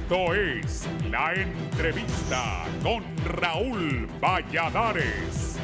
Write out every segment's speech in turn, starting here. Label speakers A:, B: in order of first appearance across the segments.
A: Esto es La Entrevista con Raúl Valladares.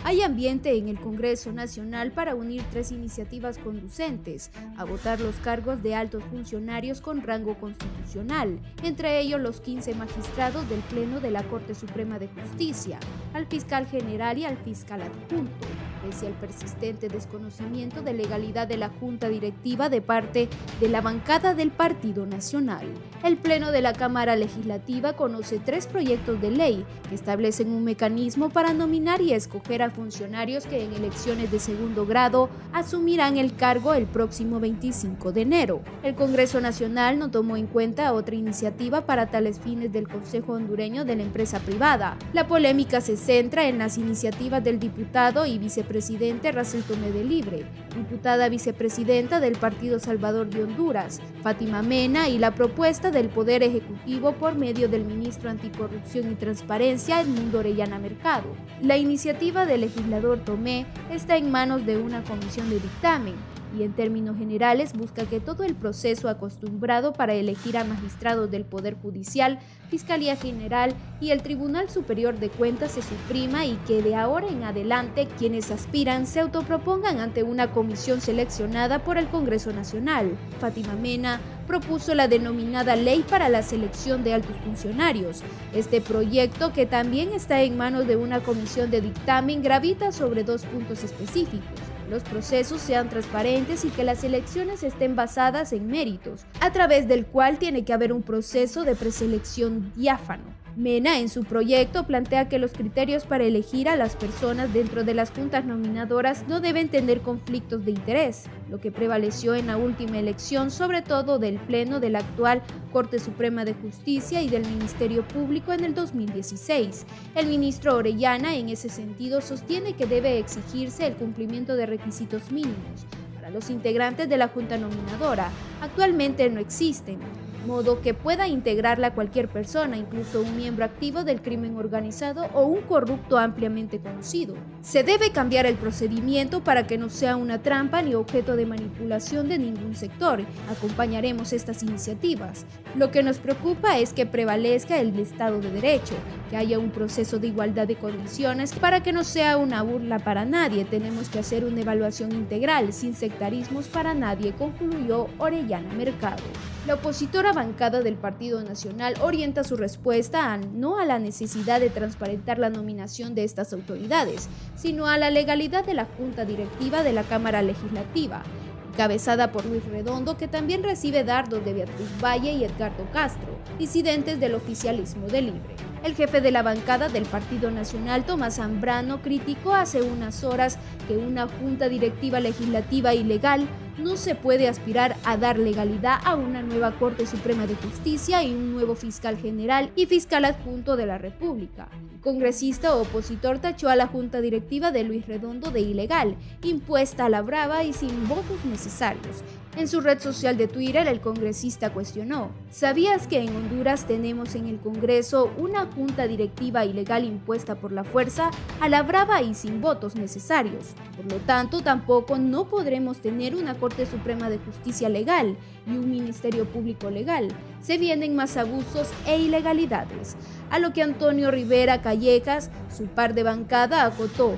B: Hay ambiente en el Congreso Nacional para unir tres iniciativas conducentes a votar los cargos de altos funcionarios con rango constitucional, entre ellos los 15 magistrados del Pleno de la Corte Suprema de Justicia, al fiscal general y al fiscal adjunto, pese al persistente desconocimiento de legalidad de la Junta Directiva de parte de la bancada del Partido Nacional. El Pleno de la Cámara Legislativa conoce tres proyectos de ley que establecen un mecanismo para nominar y escoger a funcionarios que en elecciones de segundo grado asumirán el cargo el próximo 25 de enero. El Congreso Nacional no tomó en cuenta otra iniciativa para tales fines del Consejo Hondureño de la Empresa Privada. La polémica se centra en las iniciativas del diputado y vicepresidente Racel Tomé de Libre, diputada vicepresidenta del Partido Salvador de Honduras, Fátima Mena, y la propuesta del Poder Ejecutivo por medio del ministro Anticorrupción y Transparencia, Edmundo Orellana Mercado. La iniciativa del legislador Tomé está en manos de una comisión de dictamen y en términos generales busca que todo el proceso acostumbrado para elegir a magistrados del Poder Judicial, Fiscalía General y el Tribunal Superior de Cuentas se suprima y que de ahora en adelante quienes aspiran se autopropongan ante una comisión seleccionada por el Congreso Nacional. Fátima Mena propuso la denominada Ley para la Selección de Altos Funcionarios. Este proyecto, que también está en manos de una comisión de dictamen, gravita sobre dos puntos específicos: los procesos sean transparentes y que las elecciones estén basadas en méritos, a través del cual tiene que haber un proceso de preselección diáfano. Mena, en su proyecto, plantea que los criterios para elegir a las personas dentro de las juntas nominadoras no deben tener conflictos de interés, lo que prevaleció en la última elección, sobre todo del Pleno de la actual Corte Suprema de Justicia y del Ministerio Público en el 2016. El ministro Orellana, en ese sentido, sostiene que debe exigirse el cumplimiento de requisitos mínimos para los integrantes de la junta nominadora. Actualmente no existen, modo que pueda integrarla cualquier persona, incluso un miembro activo del crimen organizado o un corrupto ampliamente conocido. Se debe cambiar el procedimiento para que no sea una trampa ni objeto de manipulación de ningún sector. Acompañaremos estas iniciativas. Lo que nos preocupa es que prevalezca el Estado de Derecho, que haya un proceso de igualdad de condiciones para que no sea una burla para nadie. Tenemos que hacer una evaluación integral, sin sectarismos para nadie, concluyó Orellana Mercado. La opositora bancada del Partido Nacional orienta su respuesta no a la necesidad de transparentar la nominación de estas autoridades, sino a la legalidad de la Junta Directiva de la Cámara Legislativa, encabezada por Luis Redondo, que también recibe dardos de Beatriz Valle y Edgardo Castro, disidentes del oficialismo de Libre. El jefe de la bancada del Partido Nacional, Tomás Zambrano, criticó hace unas horas que una junta directiva legislativa ilegal no se puede aspirar a dar legalidad a una nueva Corte Suprema de Justicia y un nuevo fiscal general y fiscal adjunto de la República. El congresista opositor tachó a la junta directiva de Luis Redondo de ilegal, impuesta a la brava y sin votos necesarios. En su red social de Twitter, el congresista cuestionó: ¿sabías que en Honduras tenemos en el Congreso una junta directiva ilegal impuesta por la fuerza, a la brava y sin votos necesarios? Por lo tanto, tampoco no podremos tener una Corte Suprema de Justicia legal y un Ministerio Público legal. Se vienen más abusos e ilegalidades. A lo que Antonio Rivera Callejas, su par de bancada, acotó: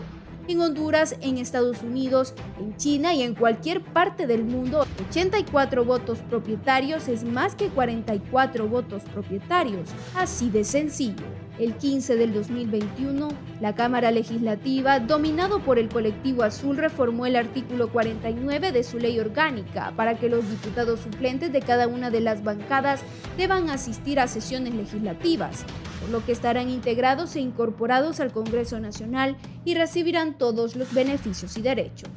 B: en Honduras, en Estados Unidos, en China y en cualquier parte del mundo, 84 votos propietarios es más que 44 votos propietarios. Así de sencillo. El 15 del 2021, la Cámara Legislativa, dominado por el Colectivo Azul, reformó el artículo 49 de su ley orgánica para que los diputados suplentes de cada una de las bancadas deban asistir a sesiones legislativas, por lo que estarán integrados e incorporados al Congreso Nacional y recibirán todos los beneficios y derechos.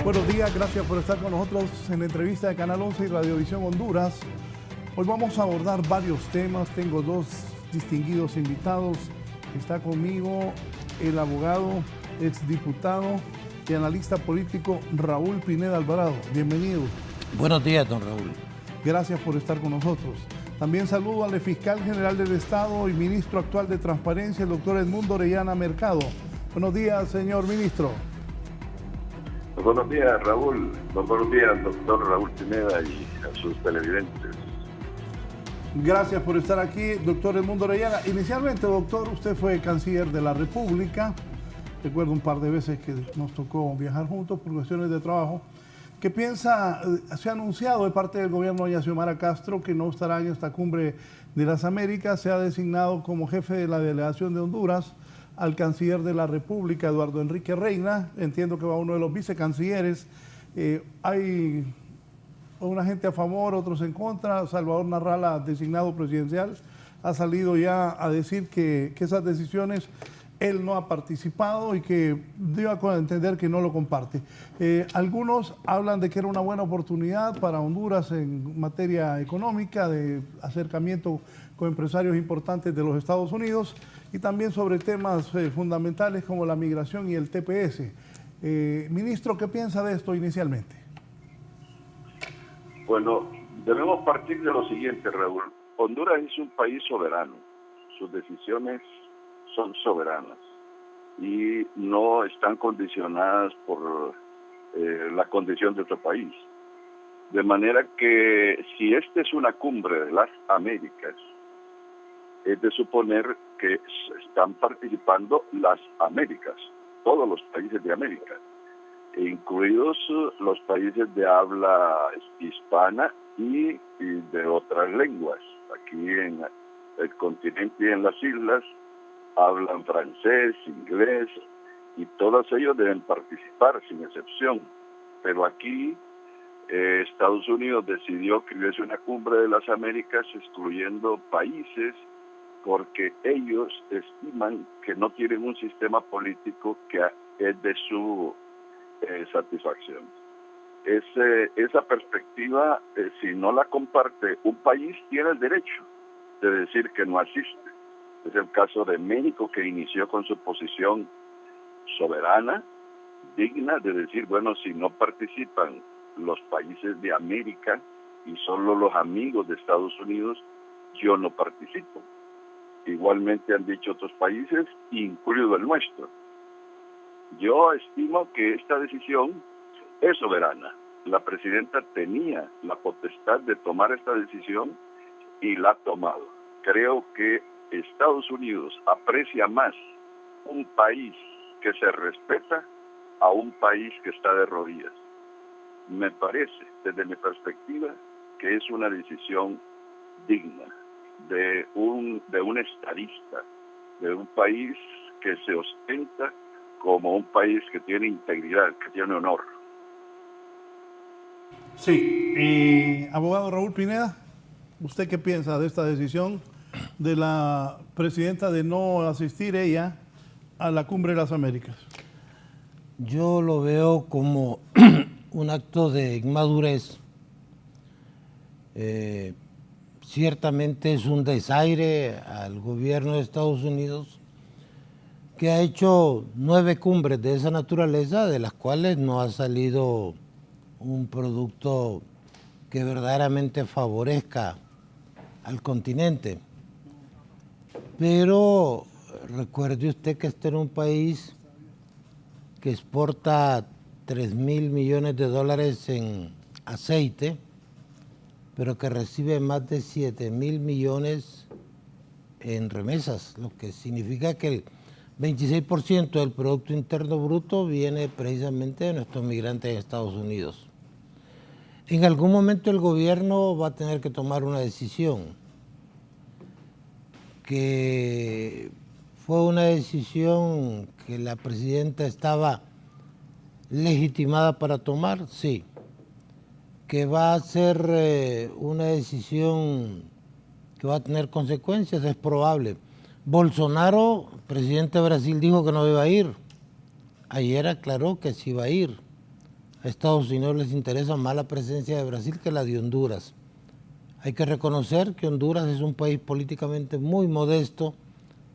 C: Buenos días, gracias por estar con nosotros en la entrevista de Canal 11 y Radiovisión Honduras. Hoy vamos a abordar varios temas. Tengo dos distinguidos invitados. Está conmigo el abogado, exdiputado y analista político Raúl Pineda Alvarado. Bienvenido.
D: Buenos días, don Raúl.
C: Gracias por estar con nosotros. También saludo al fiscal general del Estado y ministro actual de Transparencia, el doctor Edmundo Orellana Mercado. Buenos días, señor ministro.
D: Buenos días, Raúl. Buenos días, doctor Raúl Pineda, y a sus televidentes.
C: Gracias por estar aquí, doctor Edmundo Orellana. Inicialmente, doctor, usted fue canciller de la República. Recuerdo un par de veces que nos tocó viajar juntos por cuestiones de trabajo. ¿Qué piensa? Se ha anunciado de parte del gobierno de Xiomara Castro que no estará en esta cumbre de las Américas. Se ha designado como jefe de la delegación de Honduras al canciller de la República, Eduardo Enrique Reina. Entiendo que va uno de los vicecancilleres. Hay una gente a favor, otros en contra. Salvador Narrala, designado presidencial, ha salido ya a decir que esas decisiones él no ha participado y que dio a entender que no lo comparte. Algunos hablan de que era una buena oportunidad para Honduras en materia económica, de acercamiento con empresarios importantes de los Estados Unidos y también sobre temas fundamentales como la migración y el TPS. Ministro, ¿qué piensa de esto inicialmente?
D: Bueno, debemos partir de lo siguiente, Raúl. Honduras es un país soberano. Sus decisiones son soberanas y no están condicionadas por la condición de otro país. De manera que si esta es una cumbre de las Américas, es de suponer que están participando las Américas, todos los países de América, incluidos los países de habla hispana y de otras lenguas. Aquí en el continente y en las islas hablan francés, inglés, y todos ellos deben participar sin excepción. Pero aquí Estados Unidos decidió que hubiese una cumbre de las Américas excluyendo países porque ellos estiman que no tienen un sistema político que es de su satisfacción. Esa perspectiva, si no la comparte un país, tiene el derecho de decir que no asiste. Es el caso de México, que inició con su posición soberana, digna, de decir, bueno, si no participan los países de América y solo los amigos de Estados Unidos, yo no participo. Igualmente han dicho otros países, incluido el nuestro. Yo estimo que esta decisión es soberana. La presidenta tenía la potestad de tomar esta decisión y la ha tomado. Creo que Estados Unidos aprecia más un país que se respeta a un país que está de rodillas. Me parece, desde mi perspectiva, que es una decisión digna de un estadista, de un país que se ostenta como un país que tiene integridad, que tiene honor.
C: Sí. Abogado Raúl Pineda, ¿usted qué piensa de esta decisión de la presidenta de no asistir ella a la Cumbre de las Américas?
E: Yo lo veo como un acto de inmadurez. Ciertamente es un desaire al gobierno de Estados Unidos, que ha hecho 9 cumbres de esa naturaleza, de las cuales no ha salido un producto que verdaderamente favorezca al continente. Pero recuerde usted que este era un país que exporta 3.000 millones de dólares en aceite, pero que recibe más de 7.000 millones en remesas, lo que significa que el 26% del Producto Interno Bruto viene precisamente de nuestros migrantes en Estados Unidos. En algún momento el gobierno va a tener que tomar una decisión, que fue una decisión que la presidenta estaba legitimada para tomar, sí. Que va a ser una decisión que va a tener consecuencias, es probable. Bolsonaro, presidente de Brasil, dijo que no iba a ir. Ayer aclaró que sí iba a ir. A Estados Unidos les interesa más la presencia de Brasil que la de Honduras. Hay que reconocer que Honduras es un país políticamente muy modesto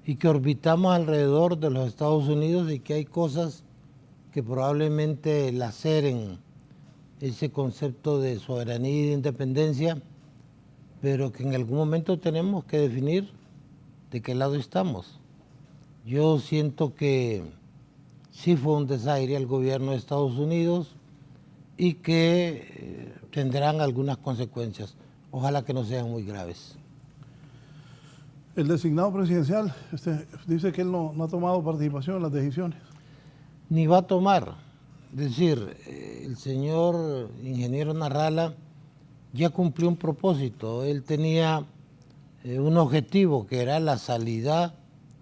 E: y que orbitamos alrededor de los Estados Unidos y que hay cosas que probablemente laceren ese concepto de soberanía y de independencia pero que en algún momento tenemos que definir de qué lado estamos. Yo siento que sí fue un desaire al gobierno de Estados Unidos y que tendrán algunas consecuencias. Ojalá que no sean muy graves.
C: El designado presidencial dice que él no ha tomado participación en las decisiones.
E: Ni va a tomar. Es decir, el señor ingeniero Narrala ya cumplió un propósito. Él tenía un objetivo que era la salida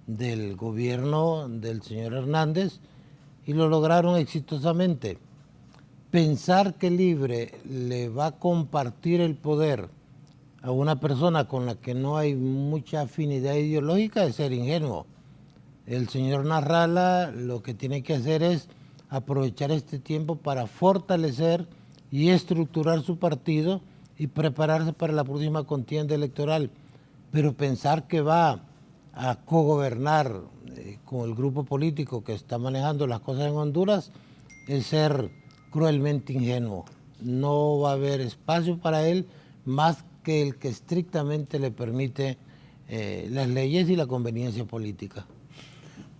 E: del gobierno del señor Hernández y lo lograron exitosamente. Pensar que Libre le va a compartir el poder a una persona con la que no hay mucha afinidad ideológica es ser ingenuo. El señor Narrala lo que tiene que hacer es aprovechar este tiempo para fortalecer y estructurar su partido y prepararse para la próxima contienda electoral. Pero pensar que va a cogobernar con el grupo político que está manejando las cosas en Honduras es ser cruelmente ingenuo. No va a haber espacio para él más que el que estrictamente le permite las leyes y la conveniencia política.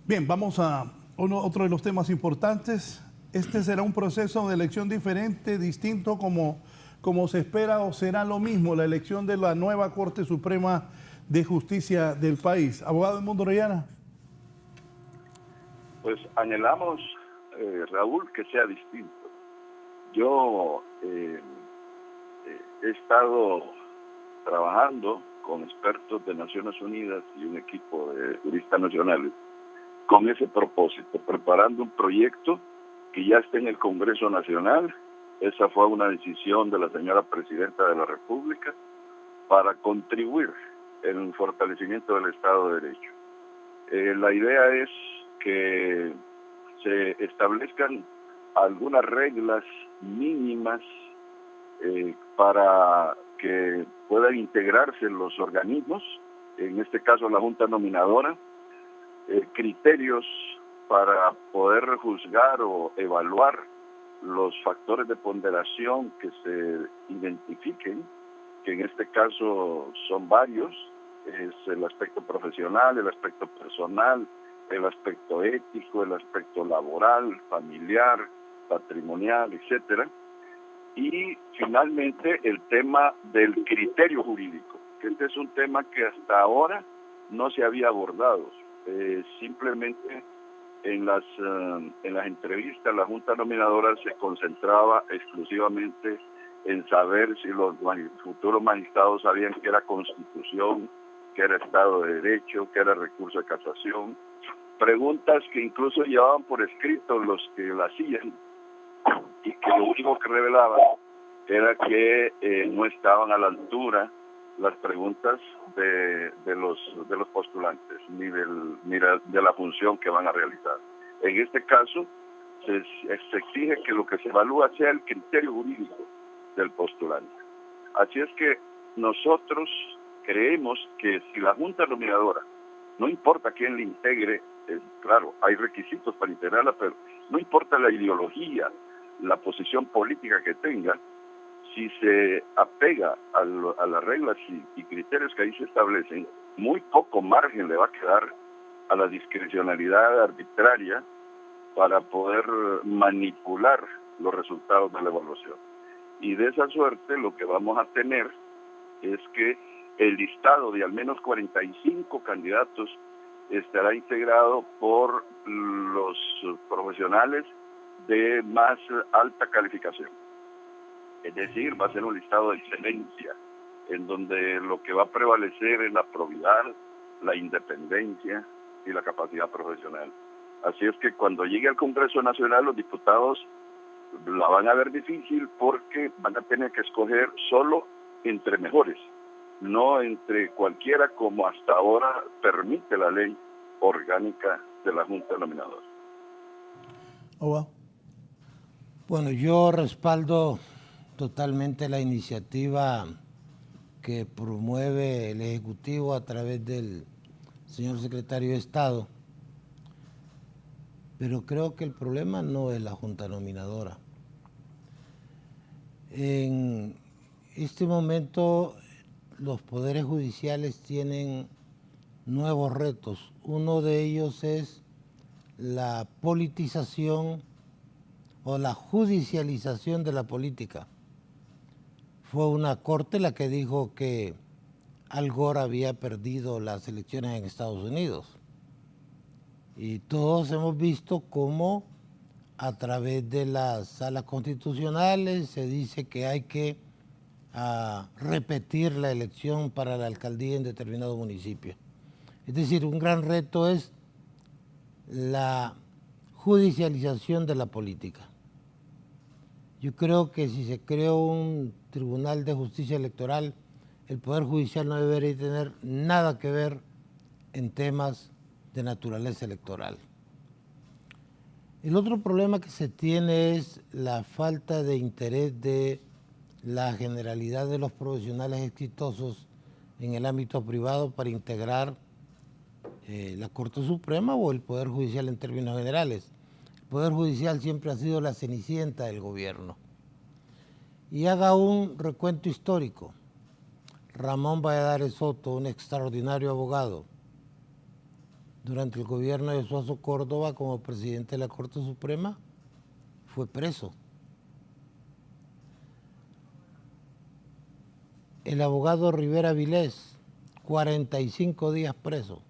C: Bien, vamos a otro de los temas importantes. Este será un proceso de elección diferente, distinto, como se espera, o será lo mismo la elección de la nueva Corte Suprema de Justicia del país. Abogado Edmundo Orellana.
D: Pues anhelamos, Raúl, que sea distinto. Yo he estado trabajando con expertos de Naciones Unidas y un equipo de juristas nacionales con ese propósito, preparando un proyecto que ya está en el Congreso Nacional. Esa fue una decisión de la señora Presidenta de la República para contribuir en el fortalecimiento del Estado de Derecho. La idea es que se establezcan algunas reglas mínimas para que puedan integrarse los organismos, en este caso la Junta Nominadora, criterios para poder juzgar o evaluar los factores de ponderación que se identifiquen, que en este caso son varios, es el aspecto profesional, el aspecto personal, el aspecto ético, el aspecto laboral, familiar, patrimonial, etcétera. Y finalmente el tema del criterio jurídico, que este es un tema que hasta ahora no se había abordado. Simplemente en las entrevistas la Junta Nominadora se concentraba exclusivamente en saber si los futuros magistrados sabían qué era Constitución, qué era Estado de Derecho, qué era recurso de casación. Preguntas que incluso llevaban por escrito los que la hacían y que lo único que revelaban era que no estaban a la altura las preguntas de los postulantes ni de la función que van a realizar. En este caso se exige que lo que se evalúa sea el criterio jurídico del postulante. Así es que nosotros creemos que si la Junta Nominadora, no importa quién le integre, claro, hay requisitos para integrarla, pero no importa la ideología, la posición política que tenga, si se apega a las reglas y criterios que ahí se establecen, muy poco margen le va a quedar a la discrecionalidad arbitraria para poder manipular los resultados de la evaluación. Y de esa suerte lo que vamos a tener es que el listado de al menos 45 candidatos estará integrado por los profesionales de más alta calificación. Es decir, va a ser un listado de excelencia, en donde lo que va a prevalecer es la probidad, la independencia y la capacidad profesional. Así es que cuando llegue al Congreso Nacional, los diputados la van a ver difícil porque van a tener que escoger solo entre mejores, no entre cualquiera como hasta ahora permite la ley orgánica de la Junta Nominadora.
E: Bueno, yo respaldo totalmente la iniciativa que promueve el Ejecutivo a través del señor Secretario de Estado, pero creo que el problema no es la Junta Nominadora. En este momento los poderes judiciales tienen nuevos retos. Uno de ellos es la politización o la judicialización de la política. Fue una corte la que dijo que Al Gore había perdido las elecciones en Estados Unidos. Y todos hemos visto cómo a través de las salas constitucionales se dice que hay que repetir la elección para la alcaldía en determinado municipio. Es decir, un gran reto es la judicialización de la política. Yo creo que si se creó un Tribunal de Justicia Electoral, el Poder Judicial no debería tener nada que ver en temas de naturaleza electoral. El otro problema que se tiene es la falta de interés de la generalidad de los profesionales exitosos en el ámbito privado para integrar la Corte Suprema o el Poder Judicial en términos generales. El Poder Judicial siempre ha sido la cenicienta del gobierno. Y haga un recuento histórico. Ramón Valladares Soto, un extraordinario abogado, durante el gobierno de Suazo Córdoba como presidente de la Corte Suprema, fue preso. El abogado Rivera Vilés, 45 días preso,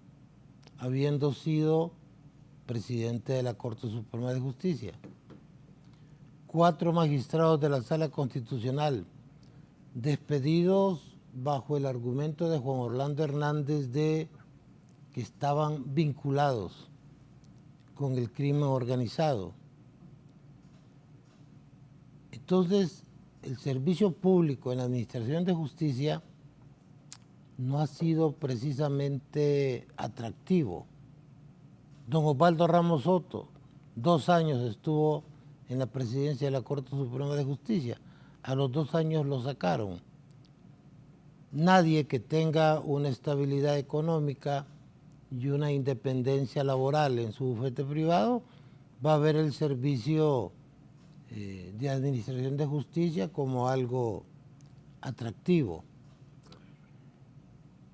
E: habiendo sido presidente de la Corte Suprema de Justicia. 4 magistrados de la Sala Constitucional despedidos bajo el argumento de Juan Orlando Hernández de que estaban vinculados con el crimen organizado. Entonces, el servicio público en la Administración de Justicia no ha sido precisamente atractivo. Don Osvaldo Ramos Soto, 2 años estuvo en la presidencia de la Corte Suprema de Justicia. A los 2 años lo sacaron. Nadie que tenga una estabilidad económica y una independencia laboral en su bufete privado va a ver el servicio de administración de justicia como algo atractivo.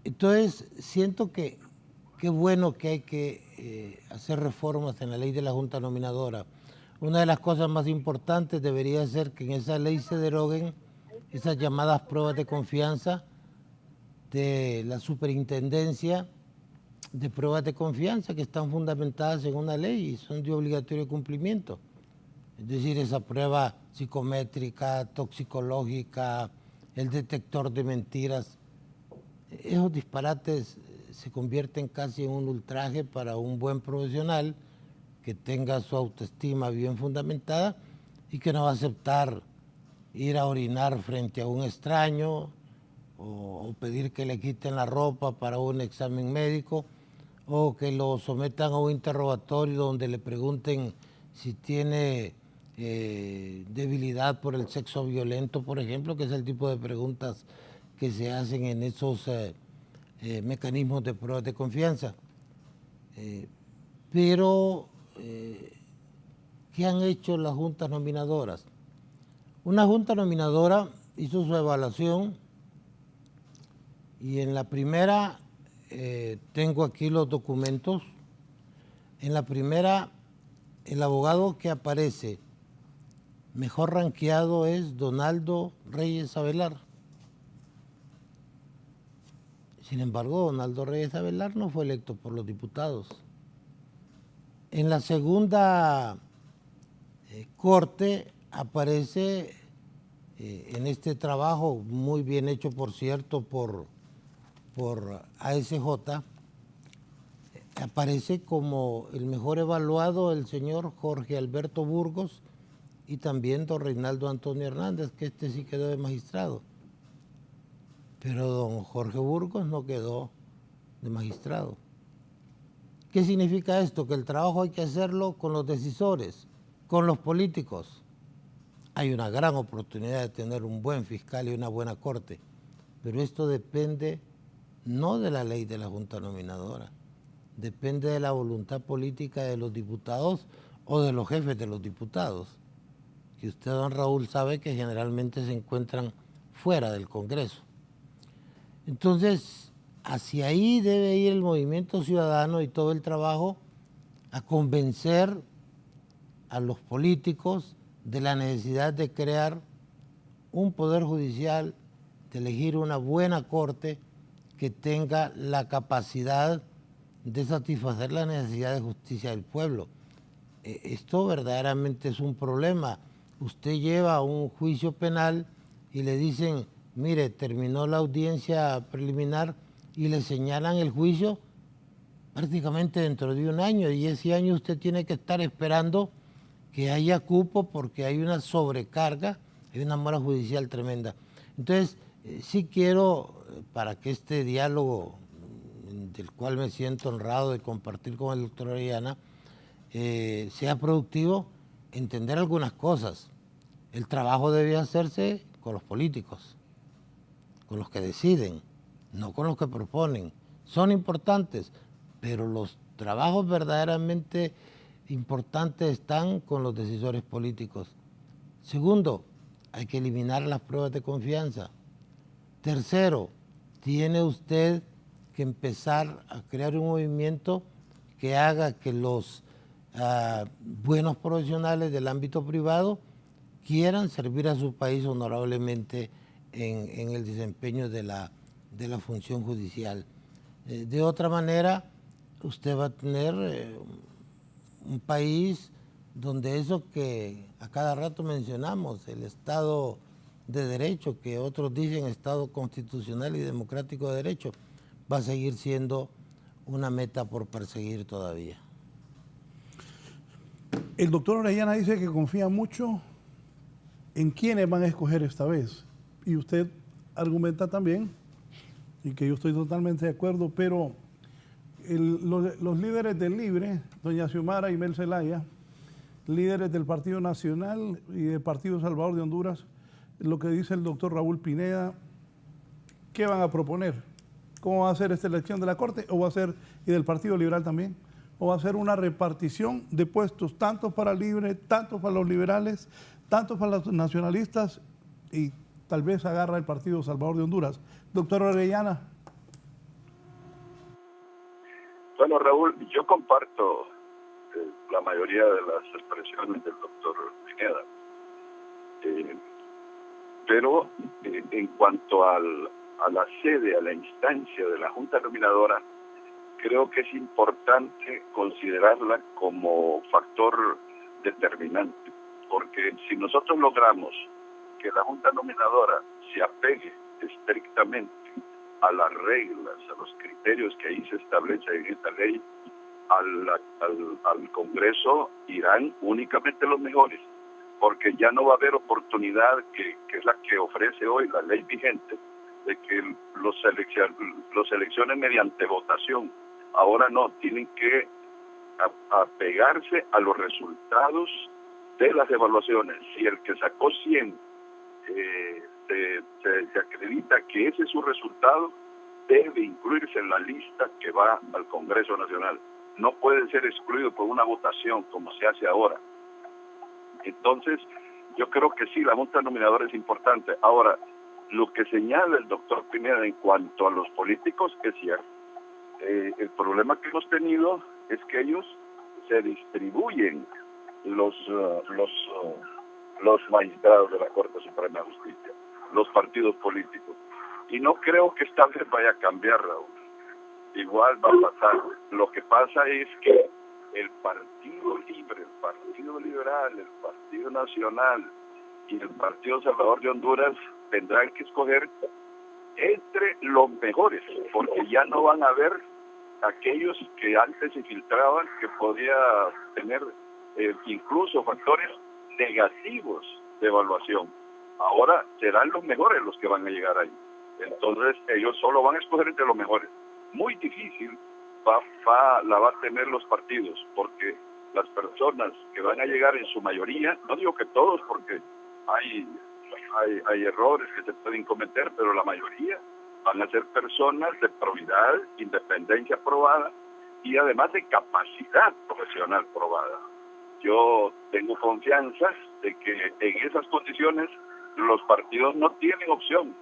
E: Entonces, siento que qué bueno que hay que hacer reformas en la ley de la Junta Nominadora. Una de las cosas más importantes debería ser que en esa ley se deroguen esas llamadas pruebas de confianza de la superintendencia de pruebas de confianza que están fundamentadas en una ley y son de obligatorio cumplimiento. Es decir, esa prueba psicométrica, toxicológica, el detector de mentiras, esos disparates se convierten casi en un ultraje para un buen profesional que tenga su autoestima bien fundamentada y que no va a aceptar ir a orinar frente a un extraño o pedir que le quiten la ropa para un examen médico o que lo sometan a un interrogatorio donde le pregunten si tiene debilidad por el sexo violento, por ejemplo, que es el tipo de preguntas que se hacen en esos mecanismos de pruebas de confianza. Pero, ¿qué han hecho las juntas nominadoras? Una junta nominadora hizo su evaluación y en la primera, tengo aquí los documentos, en la primera el abogado que aparece mejor rankeado es Donaldo Reyes Avelar. Sin embargo, Donaldo Reyes Avelar no fue electo por los diputados. En la segunda corte aparece en este trabajo, muy bien hecho por cierto por ASJ, aparece como el mejor evaluado el señor Jorge Alberto Burgos y también don Reinaldo Antonio Hernández, que este sí quedó de magistrado. Pero don Jorge Burgos no quedó de magistrado. ¿Qué significa esto? Que el trabajo hay que hacerlo con los decisores, con los políticos. Hay una gran oportunidad de tener un buen fiscal y una buena corte, pero esto depende no de la ley de la Junta Nominadora, depende de la voluntad política de los diputados o de los jefes de los diputados, que usted, don Raúl, sabe que generalmente se encuentran fuera del Congreso. Entonces, hacia ahí debe ir el movimiento ciudadano y todo el trabajo a convencer a los políticos de la necesidad de crear un poder judicial, de elegir una buena corte que tenga la capacidad de satisfacer la necesidad de justicia del pueblo. Esto verdaderamente es un problema. Usted lleva un juicio penal y le dicen, mire, terminó la audiencia preliminar y le señalan el juicio prácticamente dentro de un año, y ese año usted tiene que estar esperando que haya cupo porque hay una sobrecarga, hay una mora judicial tremenda. Entonces, sí quiero, para que este diálogo, del cual me siento honrado de compartir con el doctor Orellana, sea productivo, entender algunas cosas. El trabajo debe hacerse con los políticos, con los que deciden, no con los que proponen. Son importantes, pero los trabajos verdaderamente importantes están con los decisores políticos. Segundo, hay que eliminar las pruebas de confianza. Tercero, tiene usted que empezar a crear un movimiento que haga que los buenos profesionales del ámbito privado quieran servir a su país honorablemente en el desempeño de la función judicial. De otra manera, usted va a tener un país donde eso que a cada rato mencionamos, el Estado de Derecho, que otros dicen Estado constitucional y democrático de derecho, va a seguir siendo una meta por perseguir todavía.
C: El doctor Orellana dice que confía mucho en quiénes van a escoger esta vez. Y usted argumenta también, y que yo estoy totalmente de acuerdo, pero los líderes del Libre, doña Xiomara y Mel Zelaya, líderes del Partido Nacional y del Partido Salvador de Honduras, lo que dice el doctor Raúl Pineda, ¿qué van a proponer? ¿Cómo va a ser esta elección de la Corte? ¿O va a ser, y del Partido Liberal también? ¿O va a ser una repartición de puestos, tanto para Libre, tanto para los liberales, tanto para los nacionalistas, y tal vez agarra el Partido Salvador de Honduras? Doctor Orellana.
D: Bueno, Raúl, yo comparto la mayoría de las expresiones del doctor Pineda. Pero en cuanto a la sede, a la instancia de la Junta Nominadora, creo que es importante considerarla como factor determinante, porque si nosotros logramos que la Junta Nominadora se apegue estrictamente a las reglas, a los criterios que ahí se establecen en esta ley, al Congreso irán únicamente los mejores, porque ya no va a haber oportunidad, que es la que ofrece hoy la ley vigente, de que los seleccionen mediante votación. Ahora no, tienen que apegarse a los resultados de las evaluaciones. Si el que sacó 100 se acredita que ese es su resultado, debe incluirse en la lista que va al Congreso Nacional. No puede ser excluido por una votación como se hace ahora. Entonces, yo creo que sí, la Junta Nominadora es importante. Ahora, lo que señala el doctor Pineda en cuanto a los políticos es cierto. El problema que hemos tenido es que ellos se distribuyen los magistrados de la Corte Suprema de Justicia, los partidos políticos. Y no creo que esta vez vaya a cambiar, Raúl. Igual va a pasar. Lo que pasa es que el Partido Libre, el Partido Liberal, el Partido Nacional y el Partido Salvador de Honduras tendrán que escoger entre los mejores, porque ya no van a haber aquellos que antes se filtraban, que podía tener incluso factores negativos de evaluación. Ahora serán los mejores los que van a llegar ahí. Entonces ellos solo van a escoger entre los mejores. Muy difícil la va a tener los partidos, porque las personas que van a llegar en su mayoría, no digo que todos, porque hay errores que se pueden cometer, pero la mayoría van a ser personas de probidad, independencia probada y además de capacidad profesional probada. Yo tengo confianza de que en esas condiciones los partidos no tienen opción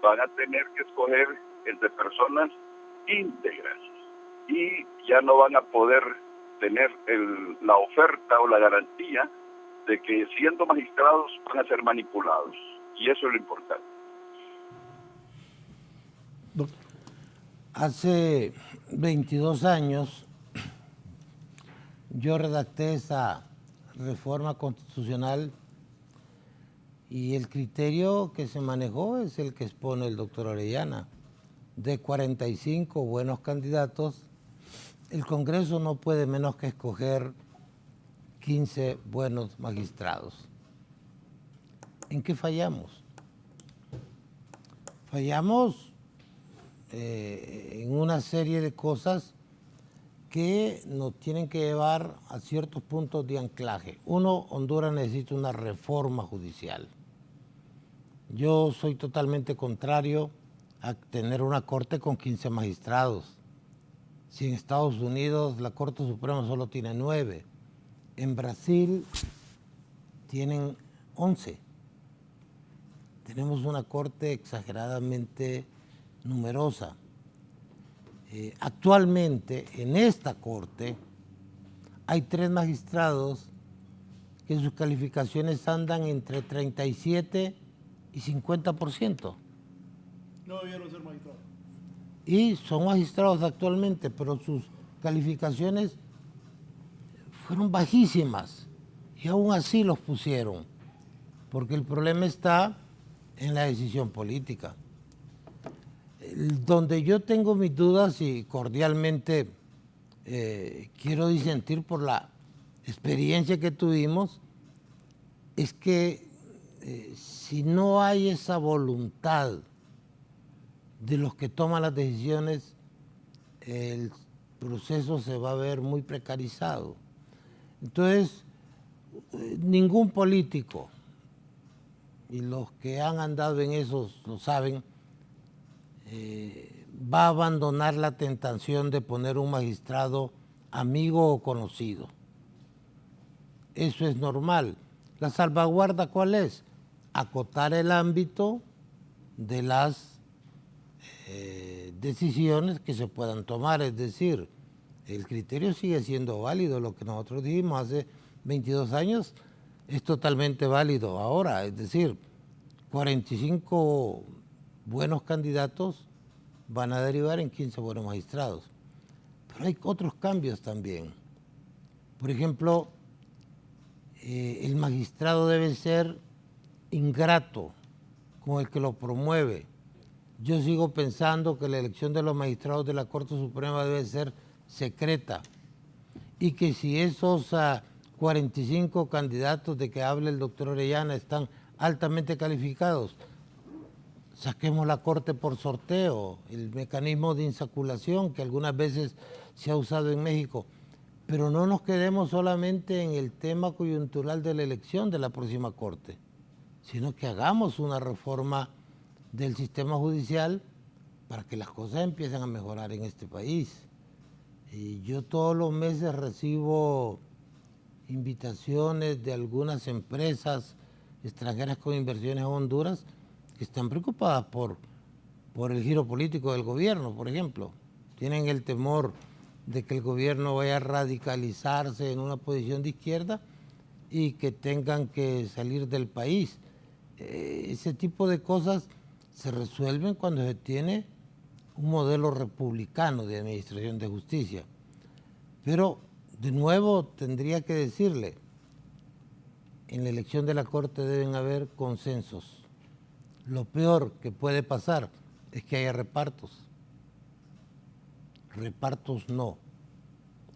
D: van a tener que escoger entre personas íntegras y ya no van a poder tener la oferta o la garantía de que siendo magistrados van a ser manipulados. Y eso es lo importante.
C: Doctor.
E: Hace 22 años yo redacté esa reforma constitucional y el criterio que se manejó es el que expone el doctor Orellana. De 45 buenos candidatos, el Congreso no puede menos que escoger 15 buenos magistrados. ¿En qué fallamos? Fallamos en una serie de cosas que nos tienen que llevar a ciertos puntos de anclaje. Uno, Honduras necesita una reforma judicial. Yo soy totalmente contrario a tener una corte con 15 magistrados. Si en Estados Unidos la Corte Suprema solo tiene 9, en Brasil tienen 11. Tenemos una corte exageradamente numerosa. Actualmente en esta corte hay 3 magistrados que sus calificaciones andan entre 37 y 50%.
C: No debieron ser magistrados.
E: Y son magistrados actualmente, pero sus calificaciones fueron bajísimas y aún así los pusieron, porque el problema está en la decisión política. Donde yo tengo mis dudas y cordialmente quiero disentir por la experiencia que tuvimos, es que si no hay esa voluntad de los que toman las decisiones, el proceso se va a ver muy precarizado. Entonces, ningún político, y los que han andado en eso lo saben, va a abandonar la tentación de poner un magistrado amigo o conocido. Eso es normal. ¿La salvaguarda cuál es? Acotar el ámbito de las decisiones que se puedan tomar, es decir, el criterio sigue siendo válido, lo que nosotros dijimos hace 22 años es totalmente válido ahora, es decir, 45 buenos candidatos van a derivar en 15 buenos magistrados. Pero hay otros cambios también. Por ejemplo, el magistrado debe ser ingrato con el que lo promueve. Yo sigo pensando que la elección de los magistrados de la Corte Suprema debe ser secreta y que si esos 45 candidatos de que habla el doctor Orellana están altamente calificados, saquemos la Corte por sorteo, el mecanismo de insaculación que algunas veces se ha usado en México, pero no nos quedemos solamente en el tema coyuntural de la elección de la próxima Corte, sino que hagamos una reforma del sistema judicial para que las cosas empiecen a mejorar en este país. Y yo todos los meses recibo invitaciones de algunas empresas extranjeras con inversiones a Honduras que están preocupadas por el giro político del gobierno, por ejemplo. Tienen el temor de que el gobierno vaya a radicalizarse en una posición de izquierda y que tengan que salir del país. Ese tipo de cosas se resuelven cuando se tiene un modelo republicano de administración de justicia. Pero, de nuevo, tendría que decirle, en la elección de la Corte deben haber consensos. Lo peor que puede pasar es que haya repartos. Repartos no.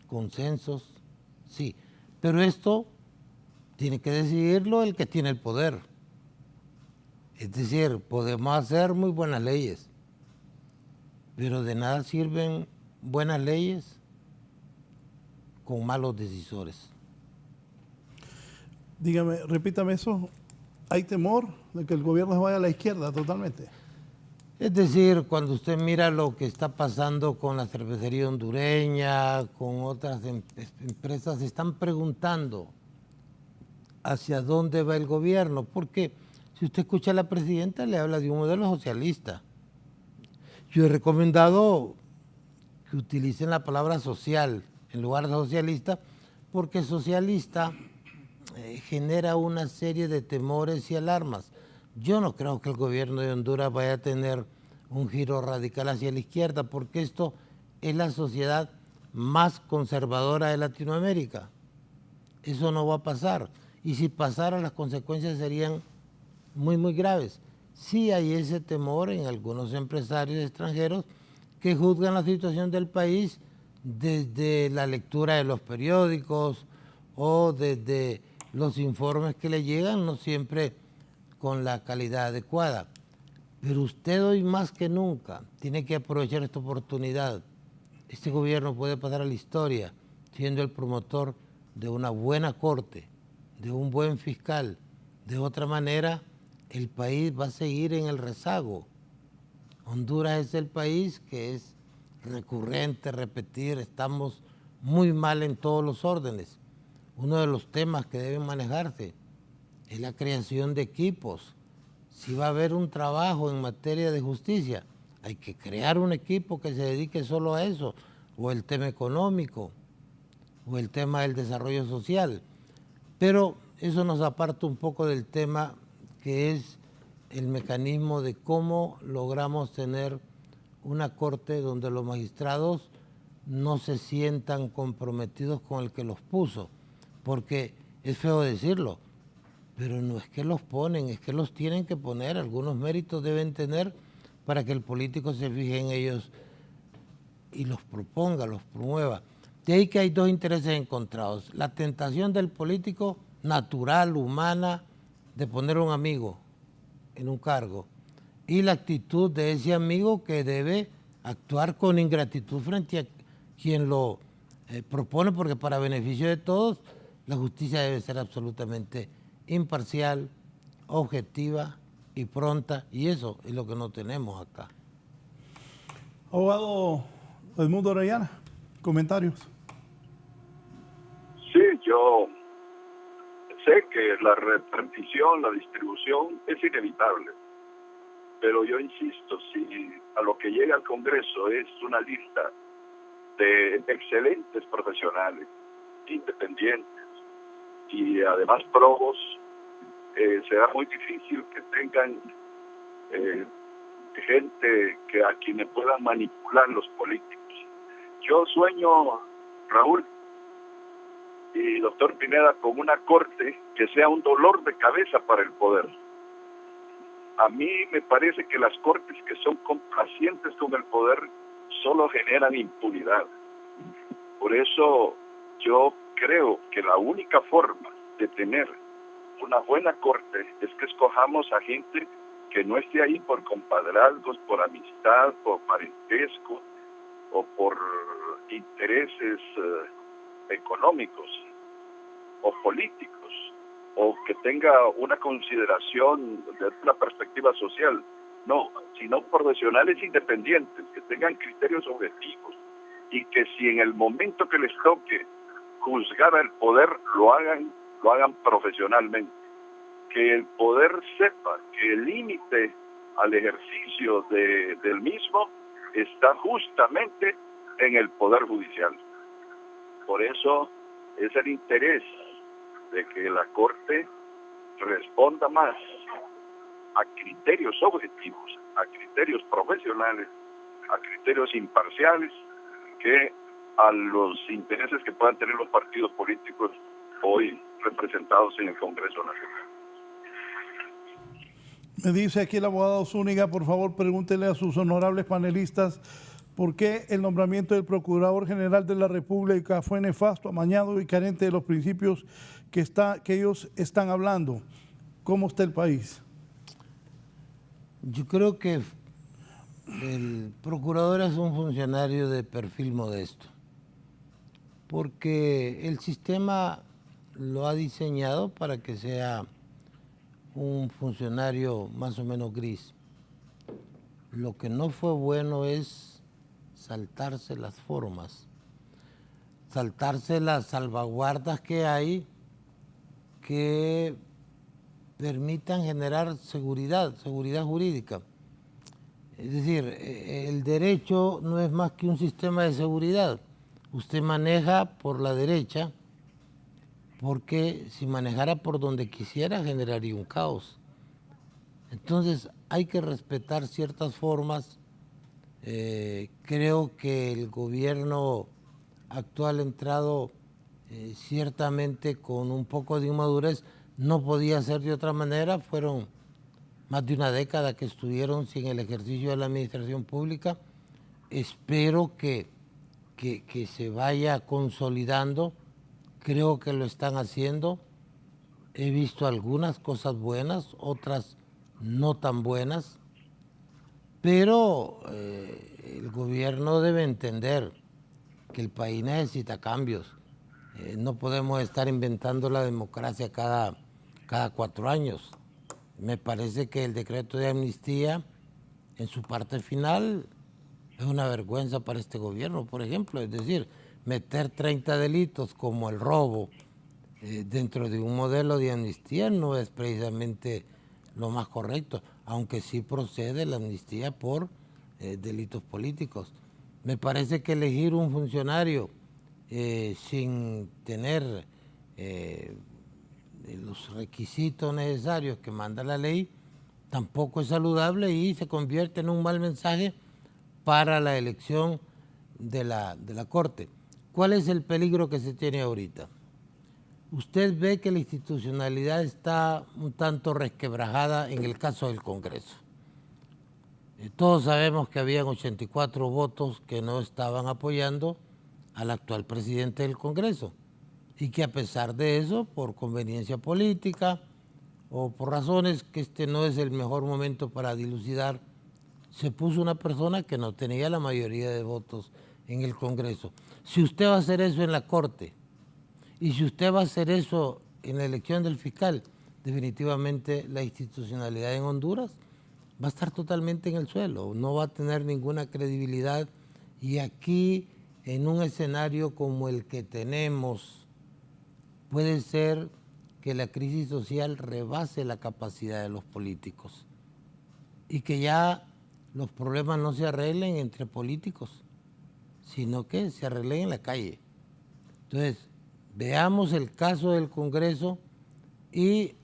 E: Consensos sí. Pero esto tiene que decidirlo el que tiene el poder. Es decir, podemos hacer muy buenas leyes, pero de nada sirven buenas leyes con malos decisores.
C: Dígame, repítame eso. ¿Hay temor de que el gobierno se vaya a la izquierda totalmente?
E: Es decir, cuando usted mira lo que está pasando con la cervecería hondureña, con otras empresas, se están preguntando hacia dónde va el gobierno, porque Si usted escucha a la presidenta, le habla de un modelo socialista. Yo he recomendado que utilicen la palabra social en lugar de socialista, porque socialista genera una serie de temores y alarmas. Yo no creo que el gobierno de Honduras vaya a tener un giro radical hacia la izquierda, porque esto es la sociedad más conservadora de Latinoamérica. Eso no va a pasar. Y si pasara, las consecuencias serían muy, muy graves. Sí hay ese temor en algunos empresarios extranjeros que juzgan la situación del país desde la lectura de los periódicos o desde los informes que le llegan, no siempre con la calidad adecuada. Pero usted hoy más que nunca tiene que aprovechar esta oportunidad. Este gobierno puede pasar a la historia siendo el promotor de una buena corte, de un buen fiscal. De otra manera, el país va a seguir en el rezago. Honduras es el país que es recurrente, repetir, estamos muy mal en todos los órdenes. Uno de los temas que deben manejarse es la creación de equipos. Si va a haber un trabajo en materia de justicia, hay que crear un equipo que se dedique solo a eso, o el tema económico, o el tema del desarrollo social. Pero eso nos aparta un poco del tema que es el mecanismo de cómo logramos tener una corte donde los magistrados no se sientan comprometidos con el que los puso, porque es feo decirlo, pero no es que los ponen, es que los tienen que poner, algunos méritos deben tener para que el político se fije en ellos y los proponga, los promueva. De ahí que hay dos intereses encontrados, la tentación del político natural, humana, de poner un amigo en un cargo, y la actitud de ese amigo que debe actuar con ingratitud frente a quien lo propone, porque para beneficio de todos, la justicia debe ser absolutamente imparcial, objetiva y pronta, y eso es lo que no tenemos acá.
C: Abogado Edmundo Orellana, comentarios.
D: Sí, yo sé que la repartición, la distribución es inevitable, pero yo insisto, si a lo que llega al Congreso es una lista de excelentes profesionales, independientes y además probos, será muy difícil que tengan gente a quienes puedan manipular los políticos. Yo sueño, Raúl y doctor Pineda, con una corte que sea un dolor de cabeza para el poder. A mí me parece que las cortes que son complacientes con el poder solo generan impunidad. Por eso yo creo que la única forma de tener una buena corte es que escojamos a gente que no esté ahí por compadrazgos, por amistad, por parentesco o por intereses económicos o políticos, o que tenga una consideración de una perspectiva social. No, sino profesionales independientes, que tengan criterios objetivos y que si en el momento que les toque juzgar al poder, lo hagan profesionalmente. Que el poder sepa que el límite al ejercicio del mismo está justamente en el Poder Judicial. Por eso es el interés de que la Corte responda más a criterios objetivos, a criterios profesionales, a criterios imparciales, que a los intereses que puedan tener los partidos políticos hoy representados en el Congreso Nacional.
C: Me dice aquí el abogado Zúñiga, por favor pregúntele a sus honorables panelistas por qué el nombramiento del Procurador General de la República fue nefasto, amañado y carente de los principios que ellos están hablando. ¿Cómo está el país?
E: Yo creo que el procurador es un funcionario de perfil modesto, porque el sistema lo ha diseñado para que sea un funcionario más o menos gris. Lo que no fue bueno es saltarse las formas, saltarse las salvaguardas que hay, que permitan generar seguridad jurídica. Es decir, el derecho no es más que un sistema de seguridad. Usted maneja por la derecha, porque si manejara por donde quisiera generaría un caos. Entonces hay que respetar ciertas formas. Creo que el gobierno actual entrado ciertamente con un poco de inmadurez, no podía ser de otra manera. Fueron más de una década que estuvieron sin el ejercicio de la administración pública. Espero que se vaya consolidando. Creo que lo están haciendo. He visto algunas cosas buenas, otras no tan buenas, pero el gobierno debe entender que el país necesita cambios. No podemos estar inventando la democracia cada 4 años. Me parece que el decreto de amnistía, en su parte final, es una vergüenza para este gobierno, por ejemplo. Es decir, meter 30 delitos como el robo dentro de un modelo de amnistía no es precisamente lo más correcto, aunque sí procede la amnistía por delitos políticos. Me parece que elegir un funcionario sin tener los requisitos necesarios que manda la ley tampoco es saludable y se convierte en un mal mensaje para la elección de la Corte. ¿Cuál es el peligro que se tiene ahorita? Usted ve que la institucionalidad está un tanto resquebrajada en el caso del Congreso. Todos sabemos que habían 84 votos que no estaban apoyando al actual presidente del Congreso y que a pesar de eso, por conveniencia política o por razones que este no es el mejor momento para dilucidar, se puso una persona que no tenía la mayoría de votos en el Congreso. Si usted va a hacer eso en la Corte y si usted va a hacer eso en la elección del fiscal, definitivamente la institucionalidad en Honduras va a estar totalmente en el suelo, no va a tener ninguna credibilidad. Y aquí, en un escenario como el que tenemos, puede ser que la crisis social rebase la capacidad de los políticos y que ya los problemas no se arreglen entre políticos, sino que se arreglen en la calle. Entonces, veamos el caso del Congreso y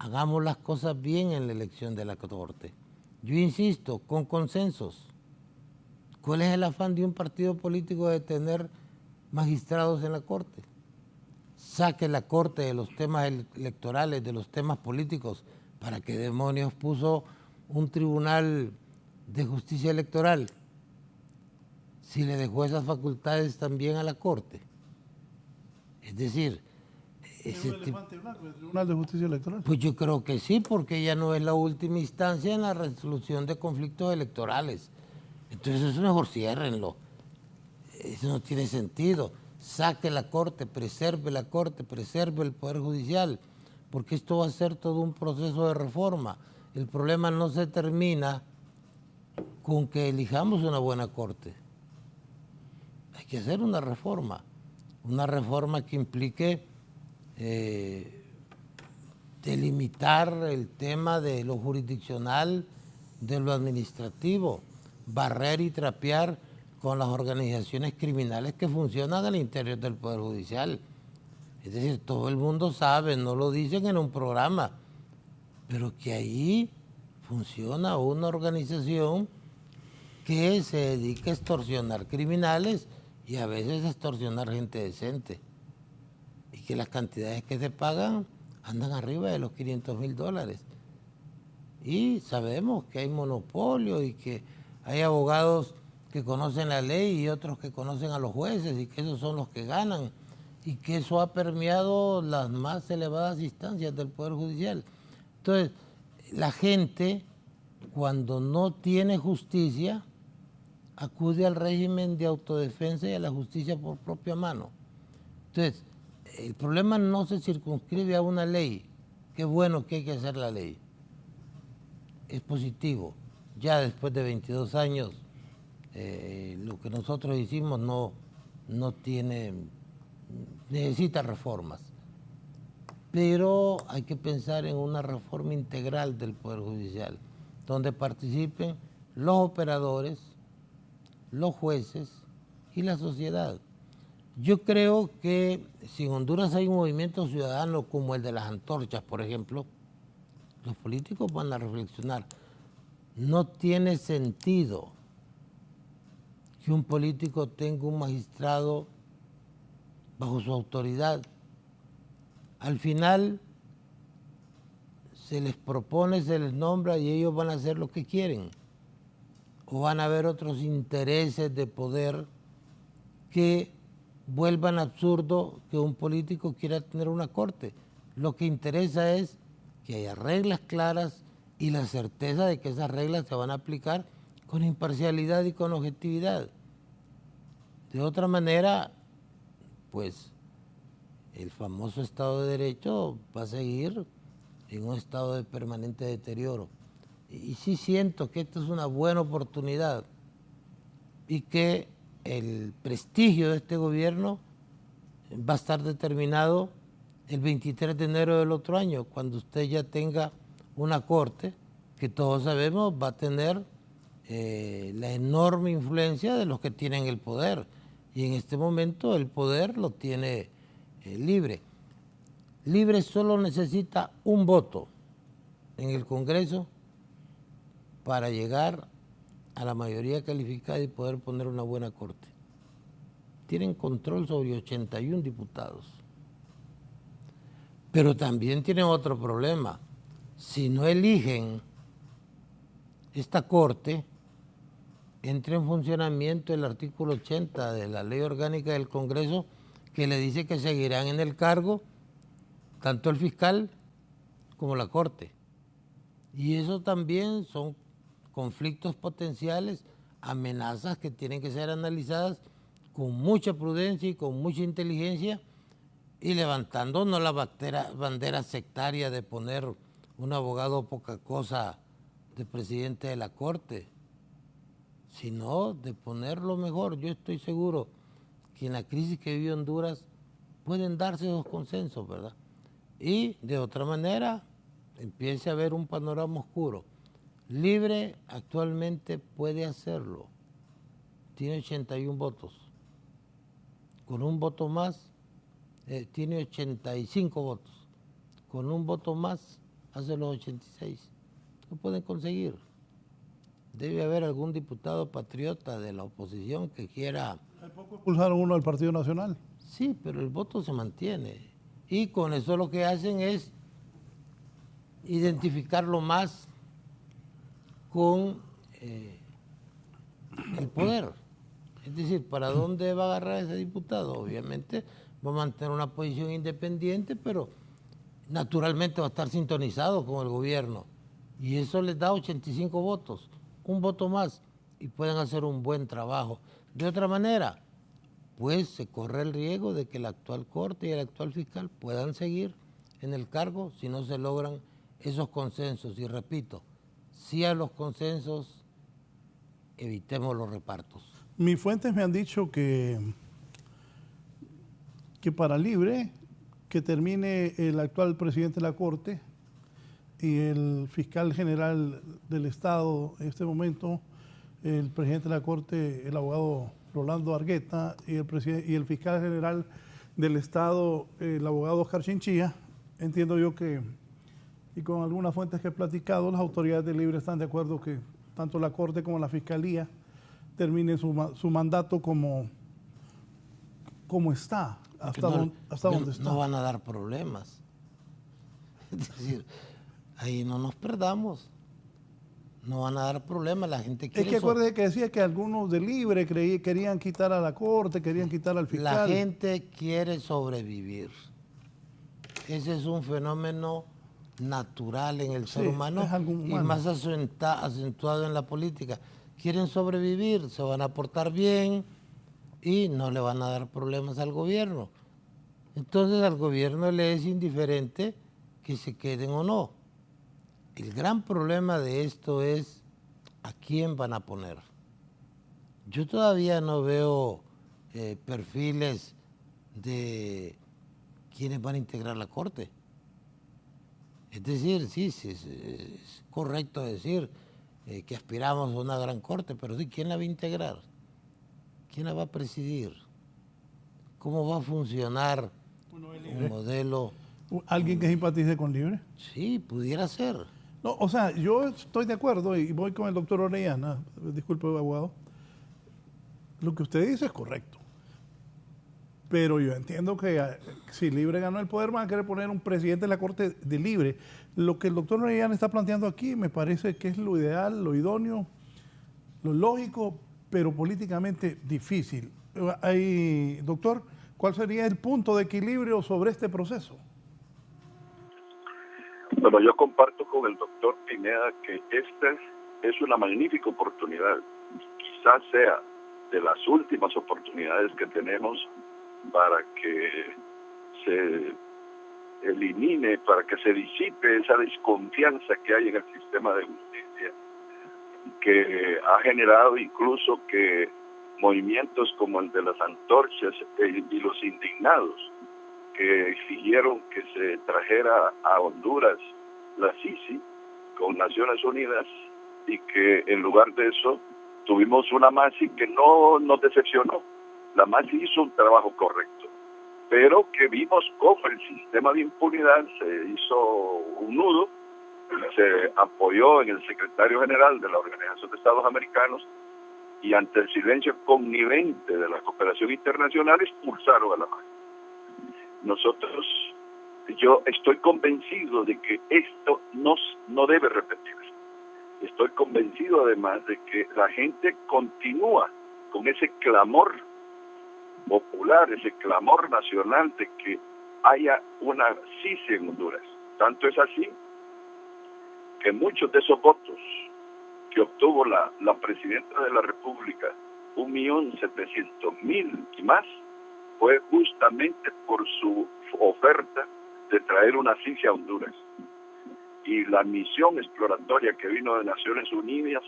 E: hagamos las cosas bien en la elección de la Corte. Yo insisto, con consensos. ¿Cuál es el afán de un partido político de tener magistrados en la Corte? Saque la Corte de los temas electorales, de los temas políticos. ¿Para qué demonios puso un tribunal de justicia electoral si le dejó esas facultades también a la Corte? Es decir,
C: ¿Es un elefante blanco el Tribunal de Justicia Electoral?
E: Pues yo creo que sí, porque ya no es la última instancia en la resolución de conflictos electorales. Entonces eso mejor ciérrenlo. Eso no tiene sentido. Saque la Corte, preserve el Poder Judicial, porque esto va a ser todo un proceso de reforma. El problema no se termina con que elijamos una buena Corte. Hay que hacer una reforma que implique delimitar el tema de lo jurisdiccional, de lo administrativo, barrer y trapear con las organizaciones criminales que funcionan al interior del Poder Judicial. Es decir, todo el mundo sabe, no lo dicen en un programa, pero que ahí funciona una organización que se dedica a extorsionar criminales y a veces a extorsionar gente decente. Y que las cantidades que se pagan andan arriba de los $500,000. Y sabemos que hay monopolio y que hay abogados que conocen la ley y otros que conocen a los jueces y que esos son los que ganan y que eso ha permeado las más elevadas instancias del Poder Judicial. Entonces, la gente, cuando no tiene justicia, acude al régimen de autodefensa y a la justicia por propia mano. Entonces, el problema no se circunscribe a una ley. Qué bueno que hay que hacer la ley. Es positivo. Ya después de 22 años, lo que nosotros hicimos no necesita reformas. pero hay que pensar en una reforma integral del Poder Judicial, donde participen los operadores, los jueces y la sociedad. Yo creo que si en Honduras hay un movimiento ciudadano como el de las antorchas, por ejemplo, los políticos van a reflexionar. No tiene sentido que un político tenga un magistrado bajo su autoridad. Al final se les propone, se les nombra y ellos van a hacer lo que quieren. O van a haber otros intereses de poder que vuelvan absurdo que un político quiera tener una corte. Lo que interesa es que haya reglas claras y la certeza de que esas reglas se van a aplicar con imparcialidad y con objetividad. De otra manera, pues el famoso Estado de Derecho va a seguir en un estado de permanente deterioro. Y sí siento que esta es una buena oportunidad y que el prestigio de este gobierno va a estar determinado el 23 de enero del otro año, cuando usted ya tenga una corte que todos sabemos va a tener la enorme influencia de los que tienen el poder. Y en este momento el poder lo tiene libre. Libre solo necesita un voto en el Congreso para llegar a la mayoría calificada y poder poner una buena corte. Tienen control sobre 81 diputados. Pero también tienen otro problema. Si no eligen esta corte, entra en funcionamiento el artículo 80 de la Ley Orgánica del Congreso, que le dice que seguirán en el cargo tanto el fiscal como la Corte. Y eso también son conflictos potenciales, amenazas que tienen que ser analizadas con mucha prudencia y con mucha inteligencia y levantando no la bandera sectaria de poner un abogado poca cosa de presidente de la Corte, sino de poner lo mejor. Yo estoy seguro que en la crisis que vive Honduras pueden darse esos consensos, ¿verdad? Y de otra manera empiece a haber un panorama oscuro. Libre actualmente puede hacerlo. Tiene 81 votos. Con un voto más, tiene 85 votos. Con un voto más, hace los 86. Lo pueden conseguir. Debe haber algún diputado patriota de la oposición que quiera...
C: ¿Hace poco expulsaron uno del Partido Nacional?
E: Sí, pero el voto se mantiene. Y con eso lo que hacen es identificarlo más con el poder. Es decir, ¿para dónde va a agarrar ese diputado? Obviamente va a mantener una posición independiente, pero naturalmente va a estar sintonizado con el gobierno. Y eso les da 85 votos, un voto más, y pueden hacer un buen trabajo. De otra manera, pues se corre el riesgo de que la actual Corte y el actual fiscal puedan seguir en el cargo si no se logran esos consensos. Y repito, sí a los consensos, evitemos los repartos.
C: Mis fuentes me han dicho que para Libre, que termine el actual presidente de la Corte y el fiscal general del Estado en este momento, el presidente de la Corte, el abogado Rolando Argueta, y el fiscal general del Estado, el abogado Oscar Chinchilla. Entiendo yo que, y con algunas fuentes que he platicado, las autoridades de Libre están de acuerdo que tanto la Corte como la Fiscalía terminen su mandato como está, hasta donde está.
E: No van a dar problemas. Es decir, ahí no nos perdamos. No van a dar problemas, la gente quiere...
C: Es que acuérdese que decía que algunos de Libre querían quitar a la Corte, querían quitar al fiscal.
E: La gente quiere sobrevivir. Ese es un fenómeno natural en el ser humano y más acentuado en la política. Quieren sobrevivir, se van a portar bien y no le van a dar problemas al gobierno. Entonces al gobierno le es indiferente que se queden o no. El gran problema de esto es a quién van a poner. Yo todavía no veo perfiles de quiénes van a integrar la Corte. Es decir, sí, sí, es correcto decir que aspiramos a una gran corte, pero sí, ¿quién la va a integrar? ¿Quién la va a presidir? ¿Cómo va a funcionar un modelo?
C: ¿Alguien que simpatice con Libre?
E: Sí, pudiera ser.
C: No, o sea, yo estoy de acuerdo y voy con el doctor Orellana, disculpe, abogado. Lo que usted dice es correcto. Pero yo entiendo que si Libre ganó el poder, van a querer poner un presidente de la Corte de Libre. Lo que el doctor Orellana está planteando aquí me parece que es lo ideal, lo idóneo, lo lógico, pero políticamente difícil. Doctor, ¿cuál sería el punto de equilibrio sobre este proceso?
D: Bueno, yo comparto con el doctor Pineda que esta es una magnífica oportunidad. Quizás sea de las últimas oportunidades que tenemos para que se elimine, para que se disipe esa desconfianza que hay en el sistema de justicia, que ha generado incluso que movimientos como el de las antorchas y los indignados que exigieron que se trajera a Honduras la Sisi con Naciones Unidas, y que en lugar de eso tuvimos una MASI que no nos decepcionó. La MASI hizo un trabajo correcto, pero que vimos cómo el sistema de impunidad se hizo un nudo, se apoyó en el secretario general de la Organización de Estados Americanos, y ante el silencio connivente de la cooperación internacional expulsaron a la MASI. Yo estoy convencido de que esto no debe repetirse. Estoy convencido además de que la gente continúa con ese clamor popular, ese clamor nacional de que haya una CICI en Honduras. Tanto es así que muchos de esos votos que obtuvo la presidenta de la República, 1.700.000 y más, fue justamente por su oferta de traer una CICI a Honduras. Y la misión exploratoria que vino de Naciones Unidas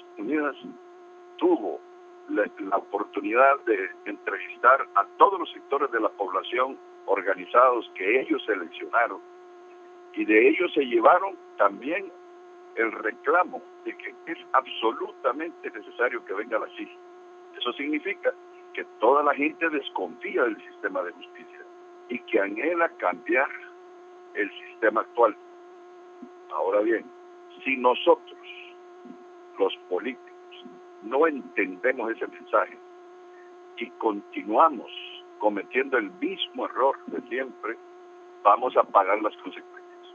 D: tuvo la oportunidad de entrevistar a todos los sectores de la población organizados que ellos seleccionaron, y de ellos se llevaron también el reclamo de que es absolutamente necesario que venga la CICI. Eso significa que toda la gente desconfía del sistema de justicia y que anhela cambiar el sistema actual. Ahora bien, si nosotros, los políticos, no entendemos ese mensaje y continuamos cometiendo el mismo error de siempre, vamos a pagar las consecuencias.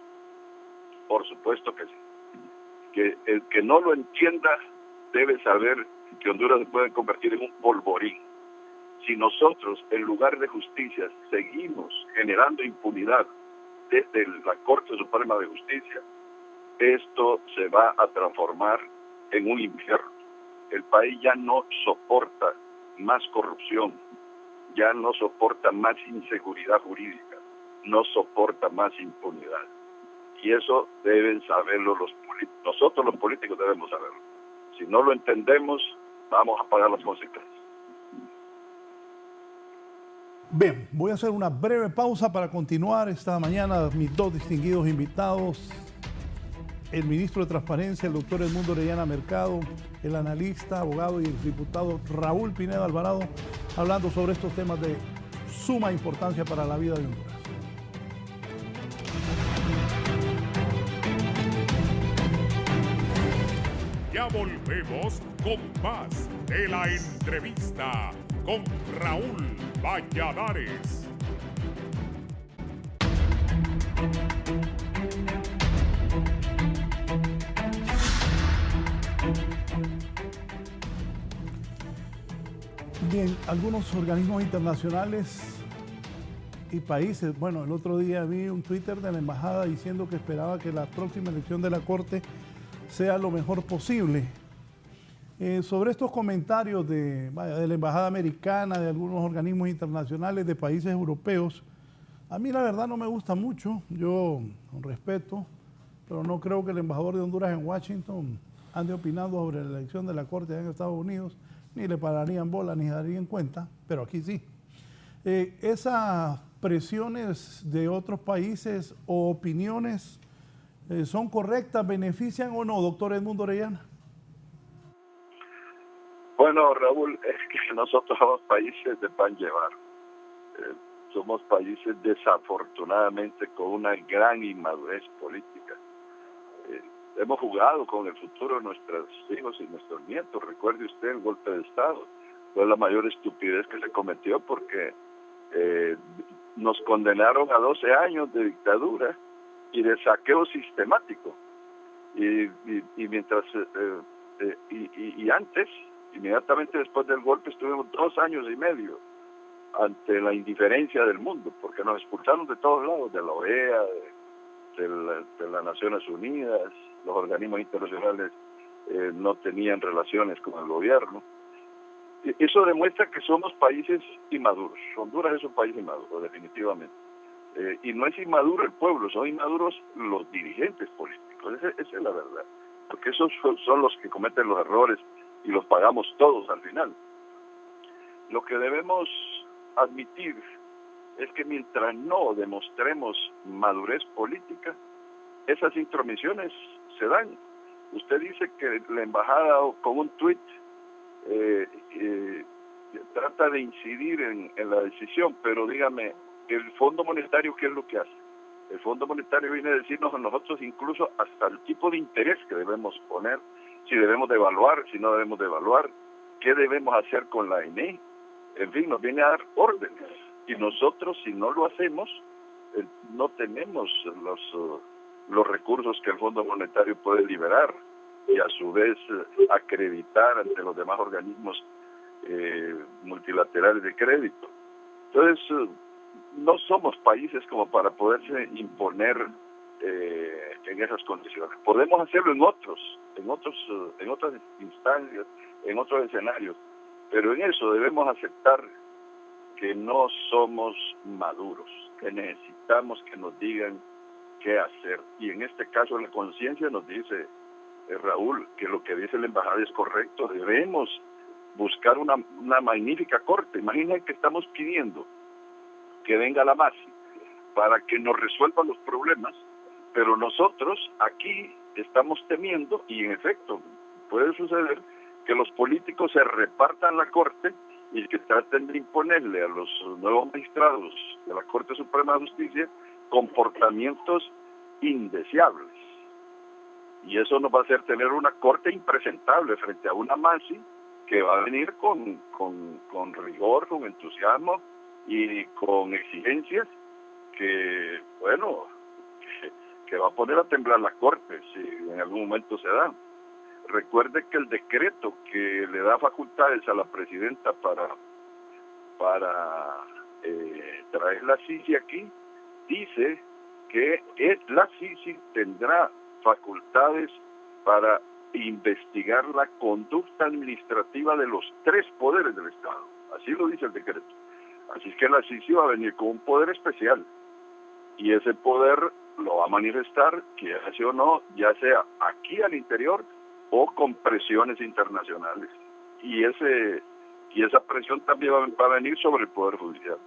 D: Por supuesto que sí. Que el que no lo entienda debe saber que Honduras se puede convertir en un polvorín. Si nosotros, en lugar de justicia, seguimos generando impunidad desde la Corte Suprema de Justicia, esto se va a transformar en un infierno. El país ya no soporta más corrupción, ya no soporta más inseguridad jurídica, no soporta más impunidad. Y eso deben saberlo los políticos. Nosotros los políticos debemos saberlo. Si no lo entendemos, vamos a pagar las consecuencias.
C: Bien, voy a hacer una breve pausa para continuar esta mañana. Mis dos distinguidos invitados, el ministro de Transparencia, el doctor Edmundo Orellana Mercado, el analista, abogado y exdiputado Raúl Pineda Alvarado, hablando sobre estos temas de suma importancia para la vida de Honduras.
A: Ya volvemos con más de la entrevista con Raúl Valladares.
C: Bien, algunos organismos internacionales y países, bueno, el otro día vi un Twitter de la embajada diciendo que esperaba que la próxima elección de la Corte sea lo mejor posible. Sobre estos comentarios de la embajada americana, de algunos organismos internacionales, de países europeos, a mí la verdad no me gusta mucho. Yo con respeto, pero no creo que el embajador de Honduras en Washington ande opinando sobre la elección de la Corte en Estados Unidos, ni le pararían bola, ni darían cuenta, pero aquí sí. Esas presiones de otros países o opiniones ¿Son correctas, benefician o no, doctor Edmundo Orellana?
D: Bueno, Raúl, es que nosotros somos países de pan llevar. Somos países desafortunadamente con una gran inmadurez política. Hemos jugado con el futuro de nuestros hijos y nuestros nietos. Recuerde usted el golpe de Estado. Fue la mayor estupidez que se cometió porque nos condenaron a 12 años de dictadura y de saqueo sistemático. Y mientras y antes, inmediatamente después del golpe, estuvimos 2 años y medio ante la indiferencia del mundo, porque nos expulsaron de todos lados, de la OEA, de las Naciones Unidas, los organismos internacionales no tenían relaciones con el gobierno. Eso demuestra que somos países inmaduros. Honduras es un país inmaduro, definitivamente. Y no es inmaduro el pueblo, son inmaduros los dirigentes políticos. Esa es la verdad. Porque esos son los que cometen los errores y los pagamos todos al final. Lo que debemos admitir es que mientras no demostremos madurez política, esas intromisiones se dan. Usted dice que la embajada con un tuit trata de incidir en la decisión, pero dígame, ¿el Fondo Monetario qué es lo que hace? El Fondo Monetario viene a decirnos a nosotros incluso hasta el tipo de interés que debemos poner, si debemos de evaluar, si no debemos de evaluar, qué debemos hacer con la ENE. En fin, nos viene a dar órdenes. Y nosotros, si no lo hacemos, no tenemos los recursos que el Fondo Monetario puede liberar y a su vez acreditar ante los demás organismos multilaterales de crédito. Entonces, no somos países como para poderse imponer en esas condiciones. Podemos hacerlo en otras instancias, en otros escenarios, pero en eso debemos aceptar que no somos maduros, que necesitamos que nos digan qué hacer. Y en este caso la conciencia nos dice, Raúl, que lo que dice la embajada es correcto. Debemos buscar una magnífica corte. Imaginen que estamos pidiendo que venga la MASI para que nos resuelva los problemas, pero nosotros aquí estamos temiendo, y en efecto puede suceder, que los políticos se repartan la corte y que traten de imponerle a los nuevos magistrados de la Corte Suprema de Justicia comportamientos indeseables. Y eso nos va a hacer tener una corte impresentable frente a una MASI que va a venir con rigor, con entusiasmo y con exigencias que, bueno, que va a poner a temblar la corte si en algún momento se da. Recuerde que el decreto que le da facultades a la presidenta para traer la CICI aquí, dice que la CICI tendrá facultades para investigar la conducta administrativa de los 3 poderes del Estado. Así lo dice el decreto. Así es que la CICI va a venir con un poder especial. Y ese poder lo va a manifestar, quiera sí o no, ya sea aquí al interior o con presiones internacionales. Y esa presión también va a venir sobre el Poder Judicial.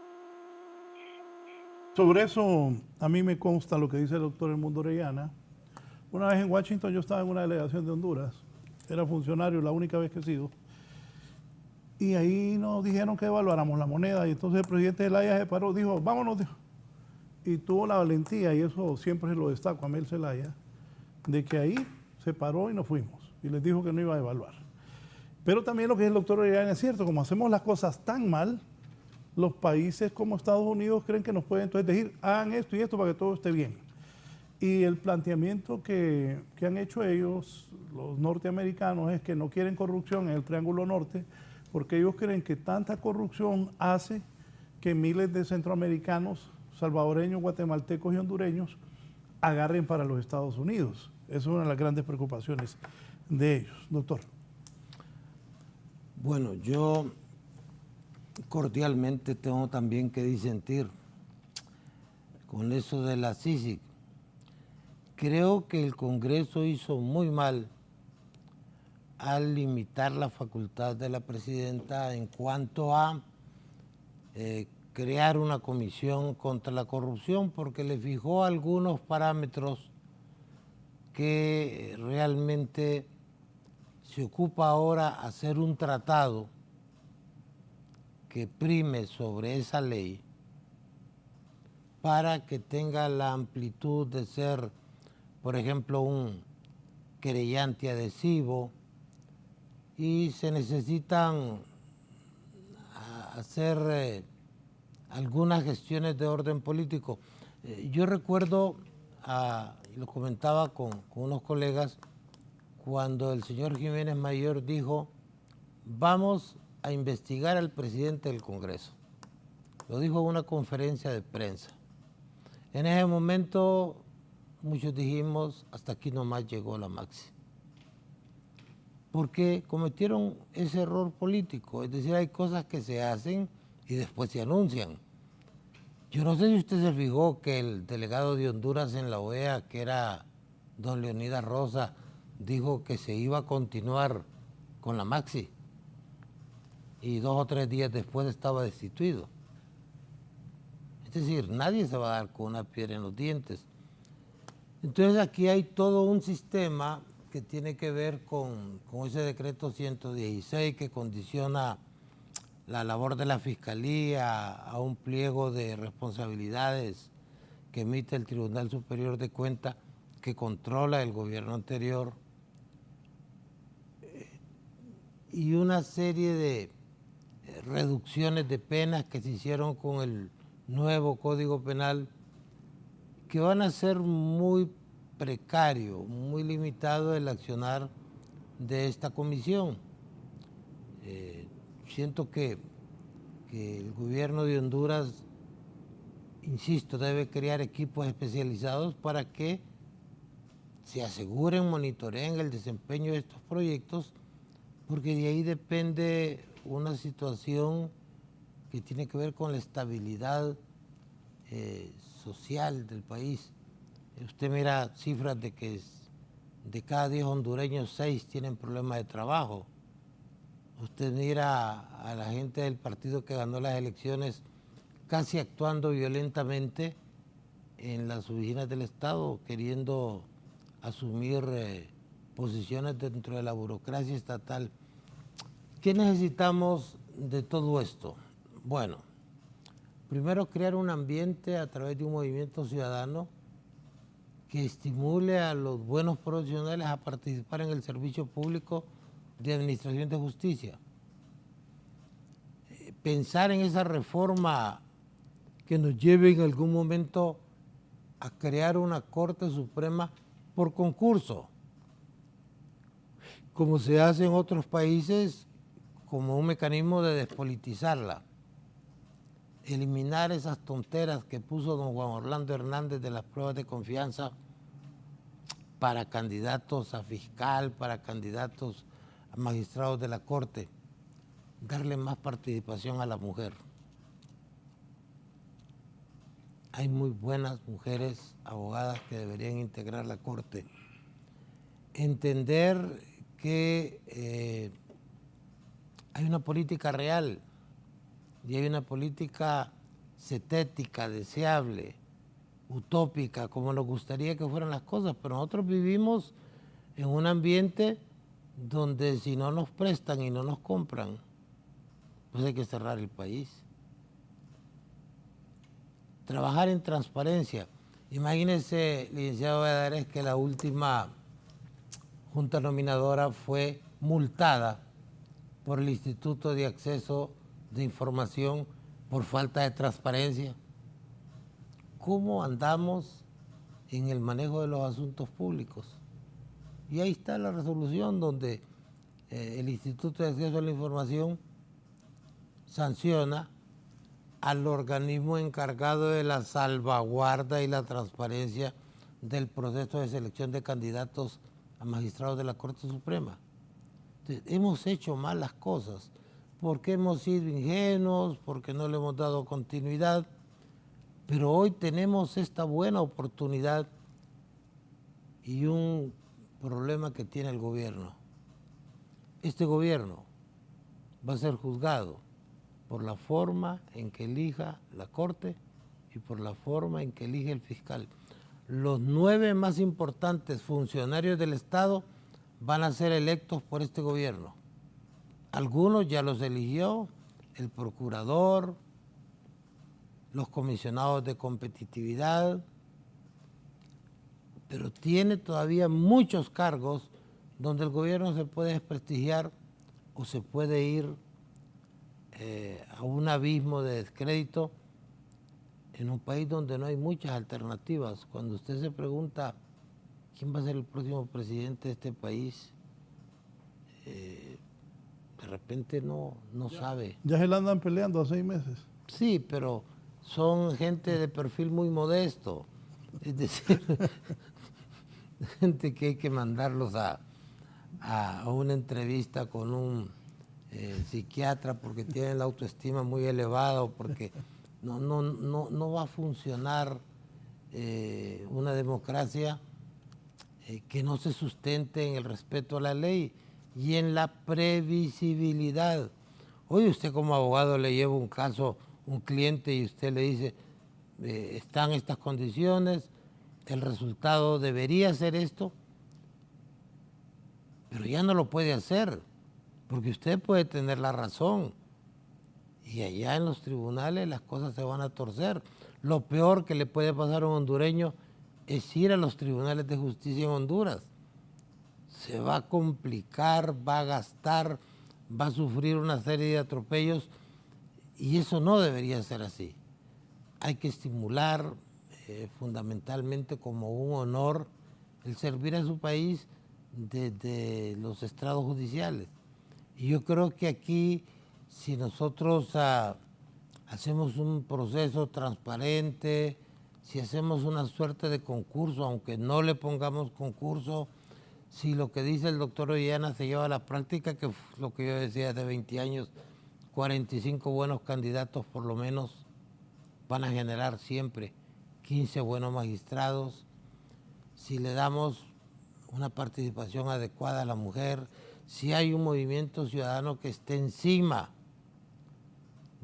C: Sobre eso, a mí me consta lo que dice el doctor Edmundo Orellana. Una vez en Washington yo estaba en una delegación de Honduras, era funcionario, la única vez que he sido, y ahí nos dijeron que evaluáramos la moneda, y entonces el presidente de la Haya se paró, dijo, vámonos, dijo. Y tuvo la valentía, y eso siempre se lo destaco a Mel Zelaya, de que ahí se paró y nos fuimos, y les dijo que no iba a evaluar. Pero también lo que dice el doctor Orellana es cierto, como hacemos las cosas tan mal, los países como Estados Unidos creen que nos pueden entonces decir, hagan esto y esto para que todo esté bien. Y el planteamiento que han hecho ellos, los norteamericanos, es que no quieren corrupción en el Triángulo Norte, porque ellos creen que tanta corrupción hace que miles de centroamericanos, salvadoreños, guatemaltecos y hondureños agarren para los Estados Unidos. Esa es una de las grandes preocupaciones de ellos. Doctor.
E: Bueno, yo cordialmente tengo también que disentir con eso de la CICIG. Creo que el Congreso hizo muy mal al limitar la facultad de la presidenta en cuanto a crear una comisión contra la corrupción, porque le fijó algunos parámetros qué realmente se ocupa ahora hacer un tratado que prime sobre esa ley para que tenga la amplitud de ser, por ejemplo, un querellante adhesivo, y se necesitan hacer algunas gestiones de orden político. Yo recuerdo, lo comentaba con unos colegas, cuando el señor Jiménez Mayor dijo, vamos a investigar al presidente del Congreso. Lo dijo en una conferencia de prensa. En ese momento muchos dijimos, hasta aquí nomás llegó la Maxi. Porque cometieron ese error político, es decir, hay cosas que se hacen y después se anuncian. Yo no sé si usted se fijó que el delegado de Honduras en la OEA, que era don Leonidas Rosa, dijo que se iba a continuar con la Maxi y 2 o 3 días después estaba destituido. Es decir, nadie se va a dar con una piedra en los dientes. Entonces aquí hay todo un sistema que tiene que ver con ese decreto 116 que condiciona la labor de la Fiscalía a un pliego de responsabilidades que emite el Tribunal Superior de Cuentas, que controla el gobierno anterior, y una serie de reducciones de penas que se hicieron con el nuevo Código Penal, que van a ser muy precario, muy limitado el accionar de esta comisión. Siento que el gobierno de Honduras, insisto, debe crear equipos especializados para que se aseguren, monitoreen el desempeño de estos proyectos, porque de ahí depende una situación que tiene que ver con la estabilidad social del país. Usted mira cifras de que de cada 10 hondureños, 6 tienen problemas de trabajo. Usted mira a la gente del partido que ganó las elecciones casi actuando violentamente en las oficinas del Estado, queriendo asumir posiciones dentro de la burocracia estatal. ¿Qué necesitamos de todo esto? Bueno, primero crear un ambiente a través de un movimiento ciudadano que estimule a los buenos profesionales a participar en el servicio público de administración de justicia. Pensar en esa reforma que nos lleve en algún momento a crear una Corte Suprema por concurso, como se hace en otros países, como un mecanismo de despolitizarla. Eliminar esas tonteras que puso don Juan Orlando Hernández de las pruebas de confianza para candidatos a fiscal, para candidatos a magistrados de la Corte. Darle más participación a la mujer. Hay muy buenas mujeres abogadas que deberían integrar la Corte. Entender que hay una política real y hay una política cetética, deseable, utópica, como nos gustaría que fueran las cosas, pero nosotros vivimos en un ambiente donde si no nos prestan y no nos compran, pues hay que cerrar el país. Trabajar en transparencia. Imagínense, licenciado Valladares, que la última junta nominadora fue multada por el Instituto de Acceso de Información por falta de transparencia. ¿Cómo andamos en el manejo de los asuntos públicos? Y ahí está la resolución donde el Instituto de Acceso a la Información sanciona al organismo encargado de la salvaguarda y la transparencia del proceso de selección de candidatos a magistrados de la Corte Suprema. Entonces, hemos hecho mal las cosas porque hemos sido ingenuos, porque no le hemos dado continuidad, pero hoy tenemos esta buena oportunidad y un problema que tiene el gobierno. Este gobierno va a ser juzgado por la forma en que elija la Corte y por la forma en que elige el fiscal. los 9 más importantes funcionarios del Estado van a ser electos por este gobierno. Algunos ya los eligió el procurador, los comisionados de competitividad, pero tiene todavía muchos cargos donde el gobierno se puede desprestigiar o se puede ir a un abismo de descrédito en un país donde no hay muchas alternativas. Cuando usted se pregunta quién va a ser el próximo presidente de este país, de repente no sabe.
C: Ya se la andan peleando a 6 meses.
E: Sí, pero son gente de perfil muy modesto. Es decir, gente que hay que mandarlos a una entrevista con un psiquiatra porque tienen la autoestima muy elevada o porque no va a funcionar una democracia que no se sustente en el respeto a la ley y en la previsibilidad. Hoy usted como abogado le lleva un caso, un cliente, y usted le dice, están estas condiciones, el resultado debería ser esto, pero ya no lo puede hacer, porque usted puede tener la razón. Y allá en los tribunales las cosas se van a torcer. Lo peor que le puede pasar a un hondureño es ir a los tribunales de justicia en Honduras. Se va a complicar, va a gastar, va a sufrir una serie de atropellos, y eso no debería ser así. Hay que estimular fundamentalmente como un honor el servir a su país desde los estrados judiciales. Y yo creo que aquí, si nosotros hacemos un proceso transparente, si hacemos una suerte de concurso, aunque no le pongamos concurso, si lo que dice el doctor Orellana se lleva a la práctica, que es lo que yo decía hace 20 años, 45 buenos candidatos por lo menos van a generar siempre 15 buenos magistrados. Si le damos una participación adecuada a la mujer, si hay un movimiento ciudadano que esté encima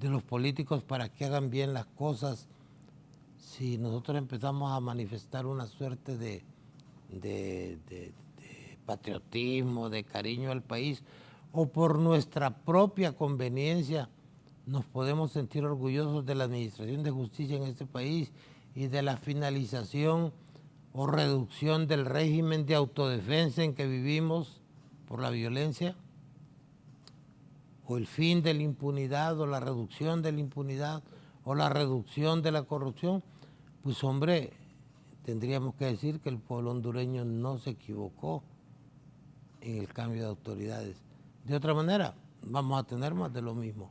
E: de los políticos para que hagan bien las cosas, si nosotros empezamos a manifestar una suerte de patriotismo, de cariño al país, o por nuestra propia conveniencia, nos podemos sentir orgullosos de la administración de justicia en este país y de la finalización o reducción del régimen de autodefensa en que vivimos por la violencia, o el fin de la impunidad, o la reducción de la impunidad, o la reducción de la corrupción, pues hombre, tendríamos que decir que el pueblo hondureño no se equivocó en el cambio de autoridades. De otra manera, vamos a tener más de lo mismo.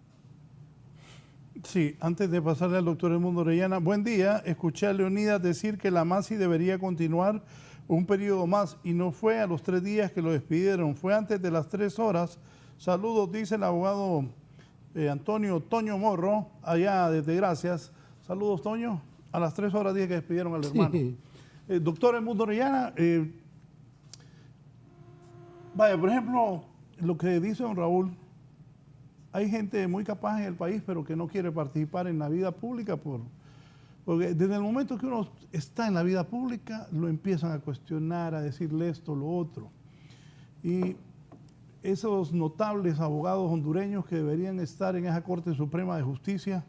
C: Sí, antes de pasarle al doctor Edmundo Orellana, buen día. Escuché a Leonidas decir que la MASI debería continuar un periodo más y no fue a los 3 días que lo despidieron, fue antes de las 3 horas. Saludos, dice el abogado Antonio Toño Morro, allá desde Gracias. Saludos, Toño. A las 3 horas dije que despidieron al hermano. Sí. Doctor Edmundo Orellana, vaya, por ejemplo, lo que dice don Raúl, hay gente muy capaz en el país, pero que no quiere participar en la vida pública porque desde el momento que uno está en la vida pública, lo empiezan a cuestionar, a decirle esto, lo otro. Y esos notables abogados hondureños que deberían estar en esa Corte Suprema de Justicia,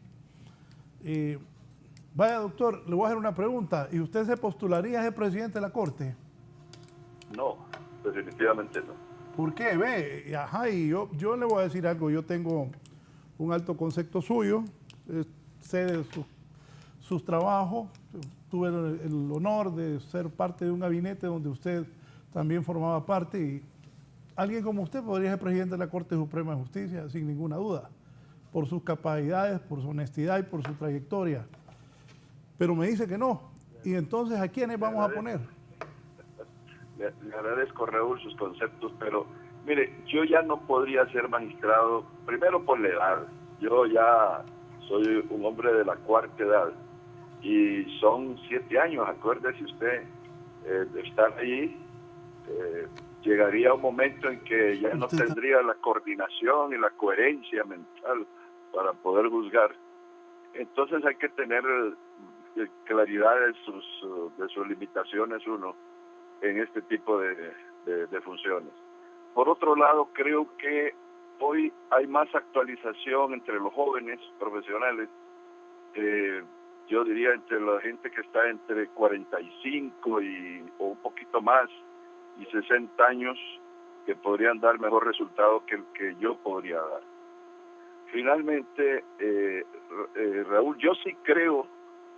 C: vaya, doctor, le voy a hacer una pregunta. ¿Y usted se postularía a ser presidente de la Corte?
D: No, definitivamente no.
C: ¿Por qué? Ve, ajá, y yo le voy a decir algo. Yo tengo un alto concepto suyo, sé de sus trabajos, tuve el honor de ser parte de un gabinete donde usted también formaba parte, y alguien como usted podría ser presidente de la Corte Suprema de Justicia sin ninguna duda, por sus capacidades, por su honestidad y por su trayectoria. Pero me dice que no. Y entonces, ¿a quiénes vamos a poner?
D: Le agradezco, Raúl, sus conceptos, pero mire, yo ya no podría ser magistrado, primero por la edad. Yo ya soy un hombre de la 4ª edad y son 7 años, acuérdese usted, de estar allí. Llegaría un momento en que ya no tendría la coordinación y la coherencia mental para poder juzgar. Entonces hay que tener claridad de sus limitaciones uno en este tipo de funciones. Por otro lado, creo que hoy hay más actualización entre los jóvenes profesionales, yo diría entre la gente que está entre 45 o un poquito más y 60 años, que podrían dar mejor resultado que el que yo podría dar. Finalmente, Raúl, yo sí creo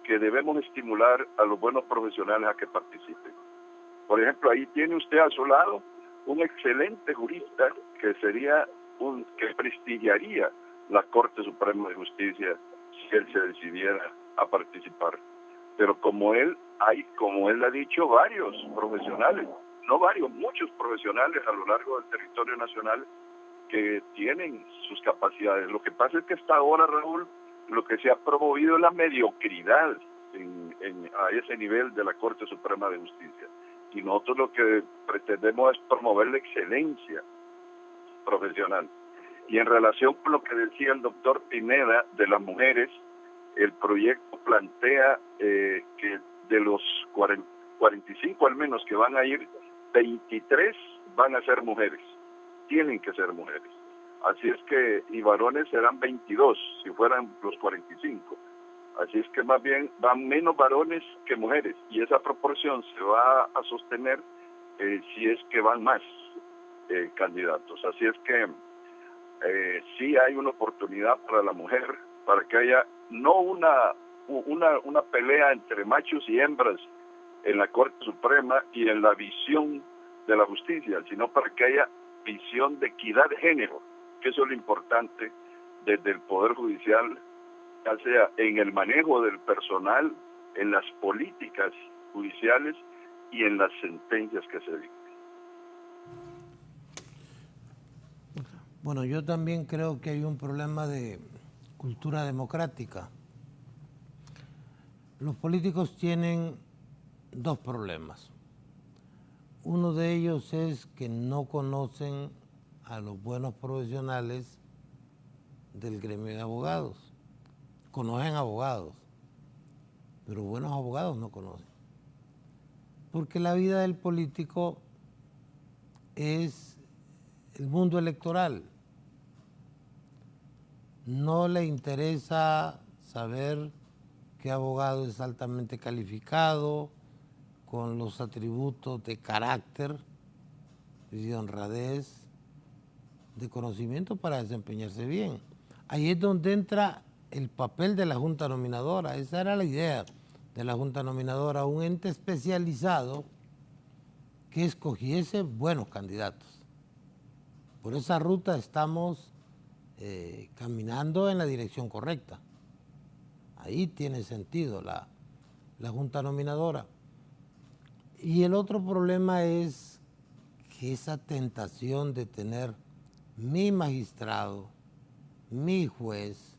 D: que debemos estimular a los buenos profesionales a que participen. Por ejemplo, ahí tiene usted a su lado un excelente jurista que que prestigiaría la Corte Suprema de Justicia si él se decidiera a participar. Pero como él ha dicho, varios profesionales, no varios, muchos profesionales a lo largo del territorio nacional que tienen sus capacidades. Lo que pasa es que hasta ahora, Raúl, lo que se ha promovido es la mediocridad a ese nivel de la Corte Suprema de Justicia. Y nosotros lo que pretendemos es promover la excelencia profesional. Y en relación con lo que decía el doctor Pineda de las mujeres, el proyecto plantea que de los 45 al menos que van a ir, 23 van a ser mujeres. Tienen que ser mujeres. Así es que, y varones serán 22, si fueran los 45. Así es que más bien van menos varones que mujeres, y esa proporción se va a sostener si es que van más candidatos. Así es que sí hay una oportunidad para la mujer, para que haya no una pelea entre machos y hembras en la Corte Suprema y en la visión de la justicia, sino para que haya visión de equidad de género, que eso es lo importante desde el Poder Judicial, ya sea en el manejo del personal, en las políticas judiciales y en las sentencias que se dicten.
E: Bueno, yo también creo que hay un problema de cultura democrática. Los políticos tienen dos problemas. Uno de ellos es que no conocen a los buenos profesionales del gremio de abogados. Conocen abogados, pero buenos abogados no conocen. Porque la vida del político es el mundo electoral. No le interesa saber qué abogado es altamente calificado, con los atributos de carácter, de honradez, de conocimiento para desempeñarse bien. Ahí es donde entra el papel de la Junta Nominadora. Esa era la idea de la Junta Nominadora, un ente especializado que escogiese buenos candidatos. Por esa ruta estamos caminando en la dirección correcta. Ahí tiene sentido la Junta Nominadora. Y el otro problema es que esa tentación de tener mi magistrado, mi juez,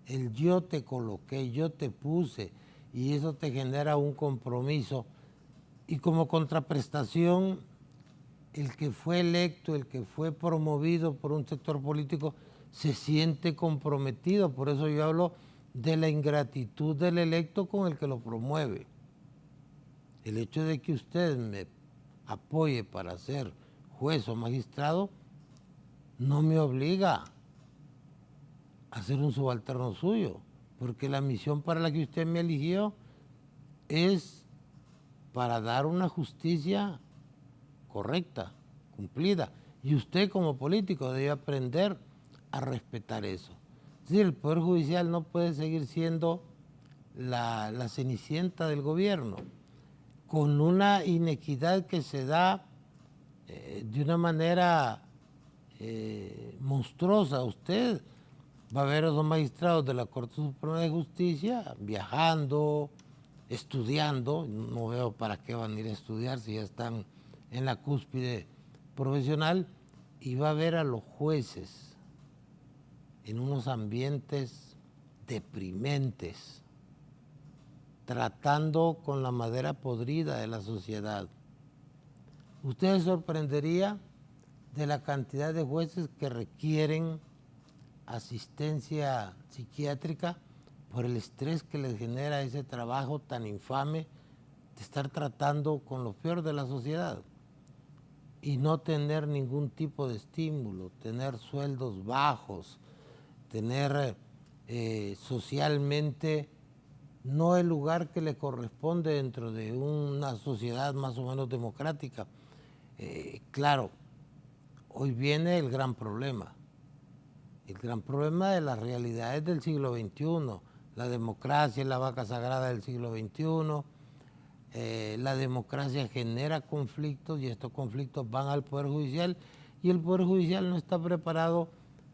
E: el yo te coloqué, yo te puse, y eso te genera un compromiso. Y como contraprestación, el que fue electo, el que fue promovido por un sector político, se siente comprometido. Por eso yo hablo de la ingratitud del electo con el que lo promueve. El hecho de que usted me apoye para ser juez o magistrado no me obliga a ser un subalterno suyo, porque la misión para la que usted me eligió es para dar una justicia correcta, cumplida. Y usted como político debe aprender a respetar eso. Es decir, el Poder Judicial no puede seguir siendo la cenicienta del gobierno, con una inequidad que se da de una manera monstruosa. Usted va a ver a los magistrados de la Corte Suprema de Justicia viajando, estudiando. No veo para qué van a ir a estudiar si ya están en la cúspide profesional, y va a ver a los jueces en unos ambientes deprimentes, tratando con la madera podrida de la sociedad. Usted se sorprendería de la cantidad de jueces que requieren asistencia psiquiátrica por el estrés que les genera ese trabajo tan infame de estar tratando con lo peor de la sociedad y no tener ningún tipo de estímulo, tener sueldos bajos, tener socialmente no el lugar que le corresponde dentro de una sociedad más o menos democrática. Claro, hoy viene el gran problema de las realidades del siglo XXI. La democracia es la vaca sagrada del siglo XXI. La democracia genera conflictos y estos conflictos van al Poder Judicial y el Poder Judicial no está preparado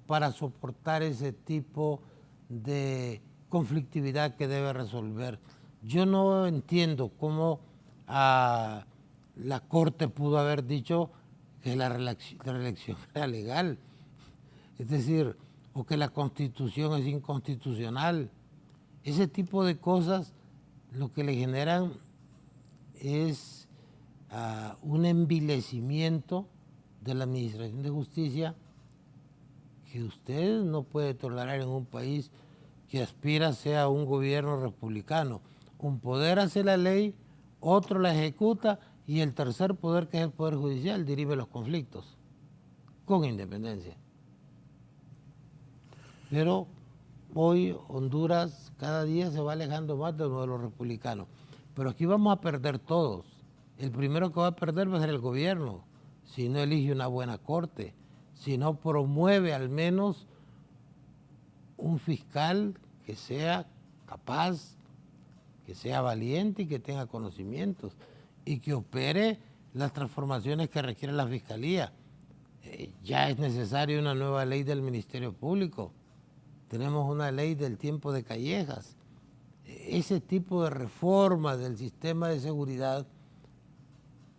E: para soportar ese tipo de conflictividad que debe resolver. Yo no entiendo cómo la Corte pudo haber dicho que la reelección era legal, es decir, o que la Constitución es inconstitucional. Ese tipo de cosas lo que le generan es un envilecimiento de la Administración de Justicia que usted no puede tolerar en un país que aspira sea un gobierno republicano. Un poder hace la ley, otro la ejecuta y el tercer poder, que es el Poder Judicial, dirime los conflictos con independencia. Pero hoy Honduras cada día se va alejando más del modelo republicano. Pero aquí vamos a perder todos. El primero que va a perder va a ser el gobierno, si no elige una buena corte, si no promueve al menos un fiscal que sea capaz, que sea valiente y que tenga conocimientos y que opere las transformaciones que requiere la Fiscalía. Ya es necesaria una nueva ley del Ministerio Público. Tenemos una ley del tiempo de Callejas. Ese tipo de reforma del sistema de seguridad,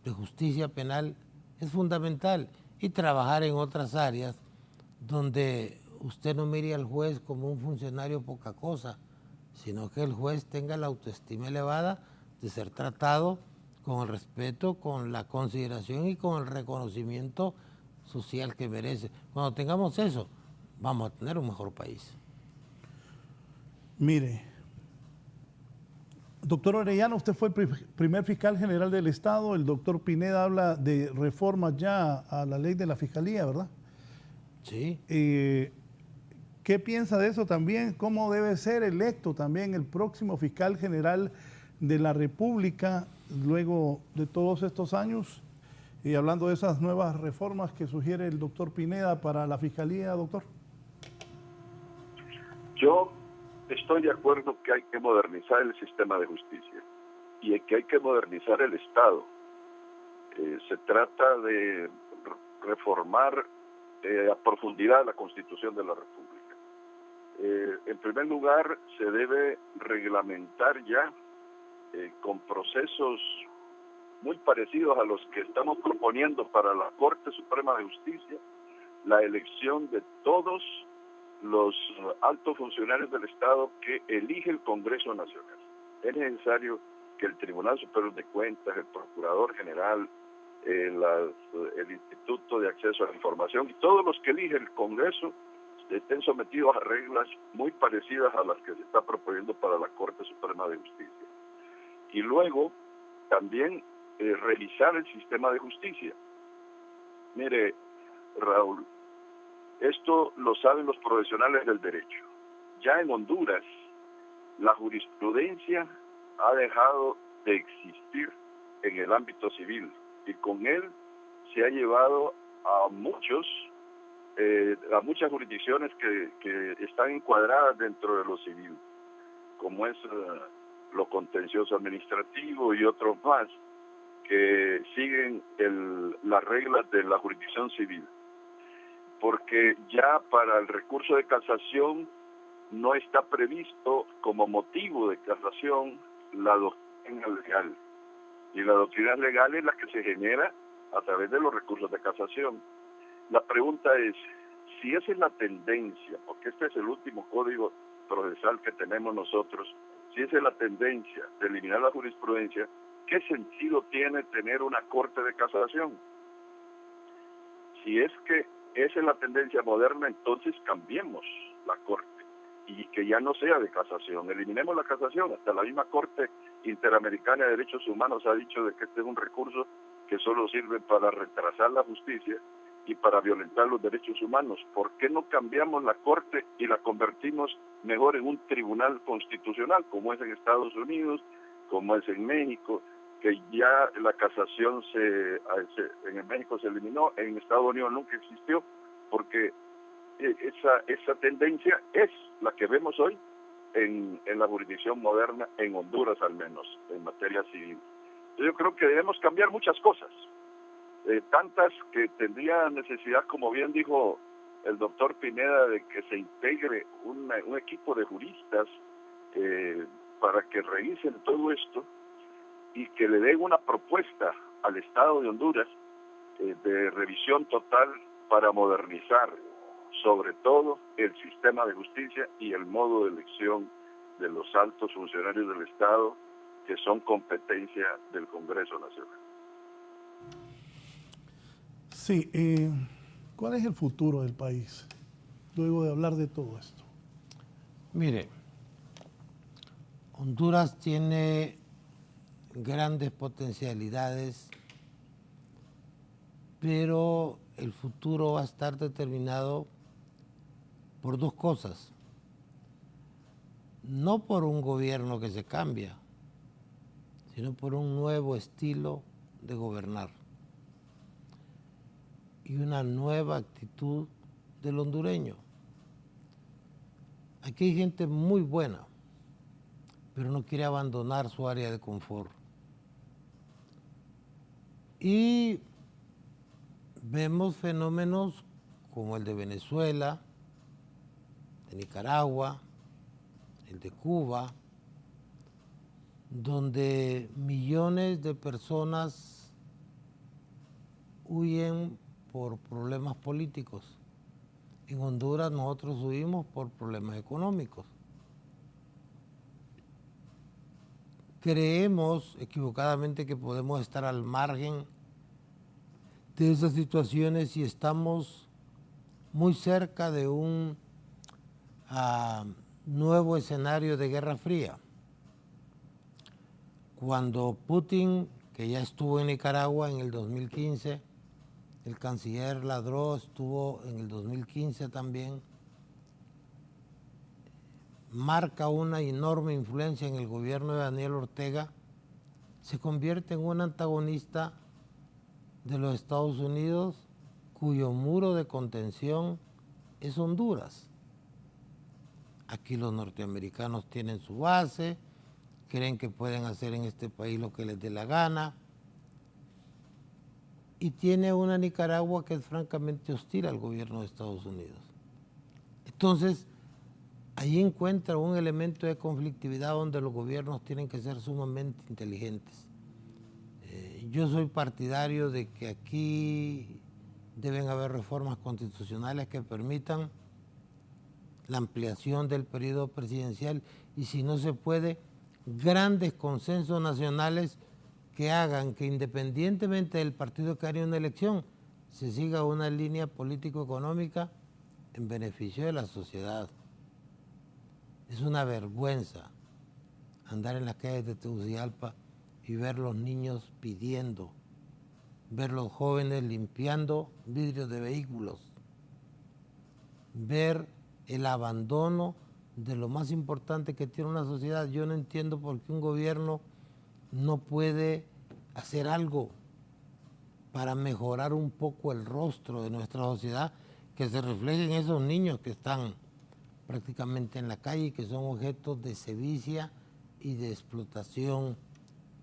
E: de justicia penal, es fundamental. Y trabajar en otras áreas donde usted no mire al juez como un funcionario poca cosa, sino que el juez tenga la autoestima elevada de ser tratado con el respeto, con la consideración y con el reconocimiento social que merece. Cuando tengamos eso, vamos a tener un mejor país.
C: Mire, doctor Orellana, usted fue el primer fiscal general del Estado. El doctor Pineda habla de reformas ya a la ley de la Fiscalía, ¿verdad?
E: Sí.
C: ¿Qué piensa de eso también? ¿Cómo debe ser electo también el próximo fiscal general de la República luego de todos estos años? Y hablando de esas nuevas reformas que sugiere el doctor Pineda para la Fiscalía, doctor.
D: Yo estoy de acuerdo que hay que modernizar el sistema de justicia y que hay que modernizar el Estado. Se trata de reformar a profundidad la Constitución de la República. En primer lugar, se debe reglamentar ya con procesos muy parecidos a los que estamos proponiendo para la Corte Suprema de Justicia, la elección de todos los altos funcionarios del Estado que elige el Congreso Nacional. Es necesario que el Tribunal Superior de Cuentas, el Procurador General, el Instituto de Acceso a la Información y todos los que elige el Congreso estén sometidos a reglas muy parecidas a las que se está proponiendo para la Corte Suprema de Justicia. Y luego también revisar el sistema de justicia. Mire, Raúl, esto lo saben los profesionales del derecho. Ya en Honduras, la jurisprudencia ha dejado de existir en el ámbito civil y con él se ha llevado a muchas jurisdicciones que están encuadradas dentro de lo civil, como es lo contencioso administrativo y otros más que siguen las reglas de la jurisdicción civil. Porque ya para el recurso de casación no está previsto como motivo de casación la doctrina legal. Y la doctrina legal es la que se genera a través de los recursos de casación. La pregunta es, si esa es la tendencia, porque este es el último código procesal que tenemos nosotros, si esa es la tendencia de eliminar la jurisprudencia, ¿qué sentido tiene tener una corte de casación? Si es que esa es la tendencia moderna, entonces cambiemos la corte. y que ya no sea de casación. Eliminemos la casación. Hasta la misma Corte Interamericana de Derechos Humanos ha dicho de que este es un recurso que solo sirve para retrasar la justicia y para violentar los derechos humanos. ¿Por qué no cambiamos la Corte y la convertimos mejor en un tribunal constitucional, como es en Estados Unidos, como es en México, que ya la casación en México se eliminó, en Estados Unidos nunca existió, porque esa tendencia es la que vemos hoy en la jurisdicción moderna, en Honduras al menos, en materia civil. Yo creo que debemos cambiar muchas cosas, tantas que tendría necesidad, como bien dijo el doctor Pineda, de que se integre un equipo de juristas para que revisen todo esto y que le den una propuesta al Estado de Honduras de revisión total para modernizar sobre todo el sistema de justicia y el modo de elección de los altos funcionarios del Estado, que son competencia del Congreso Nacional.
C: Sí, ¿cuál es el futuro del país luego de hablar de todo esto?
E: Mire, Honduras tiene grandes potencialidades, pero el futuro va a estar determinado por dos cosas. No por un gobierno que se cambia, sino por un nuevo estilo de gobernar y una nueva actitud del hondureño. Aquí hay gente muy buena, pero no quiere abandonar su área de confort. Y vemos fenómenos como el de Venezuela, de Nicaragua, el de Cuba, donde millones de personas huyen por problemas políticos. En Honduras nosotros huimos por problemas económicos. Creemos equivocadamente que podemos estar al margen de esas situaciones y estamos muy cerca de un nuevo escenario de Guerra Fría. Cuando Putin, que ya estuvo en Nicaragua en el 2015, el canciller Ladró estuvo en el 2015 también, marca una enorme influencia en el gobierno de Daniel Ortega, se convierte en un antagonista de los Estados Unidos, cuyo muro de contención es Honduras. Aquí los norteamericanos tienen su base, creen que pueden hacer en este país lo que les dé la gana, y tiene una Nicaragua que es francamente hostil al gobierno de Estados Unidos. Entonces, ahí encuentra un elemento de conflictividad donde los gobiernos tienen que ser sumamente inteligentes. Yo soy partidario de que aquí deben haber reformas constitucionales que permitan la ampliación del periodo presidencial y, si no se puede, grandes consensos nacionales que hagan que, independientemente del partido que gane una elección, se siga una línea político-económica en beneficio de la sociedad. Es una vergüenza andar en las calles de Tegucigalpa y ver los niños pidiendo, ver los jóvenes limpiando vidrios de vehículos, ver el abandono de lo más importante que tiene una sociedad. Yo no entiendo por qué un gobierno no puede hacer algo para mejorar un poco el rostro de nuestra sociedad, que se refleje en esos niños que están prácticamente en la calle y que son objetos de sevicia y de explotación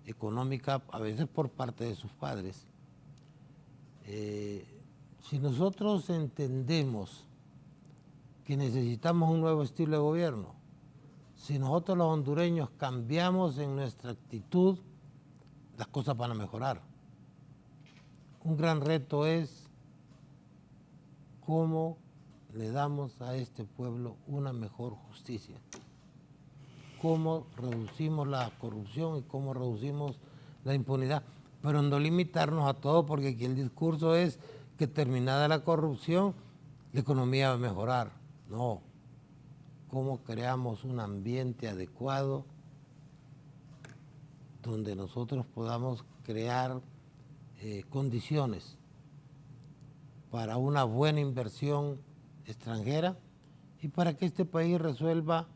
E: económica, a veces por parte de sus padres. Si nosotros entendemos que necesitamos un nuevo estilo de gobierno, si nosotros los hondureños cambiamos en nuestra actitud, las cosas van a mejorar. Un gran reto es cómo le damos a este pueblo una mejor justicia, cómo reducimos la corrupción y cómo reducimos la impunidad, pero no limitarnos a todo, porque aquí el discurso es que terminada la corrupción, la economía va a mejorar. No, cómo creamos un ambiente adecuado donde nosotros podamos crear condiciones para una buena inversión extranjera y para que este país resuelva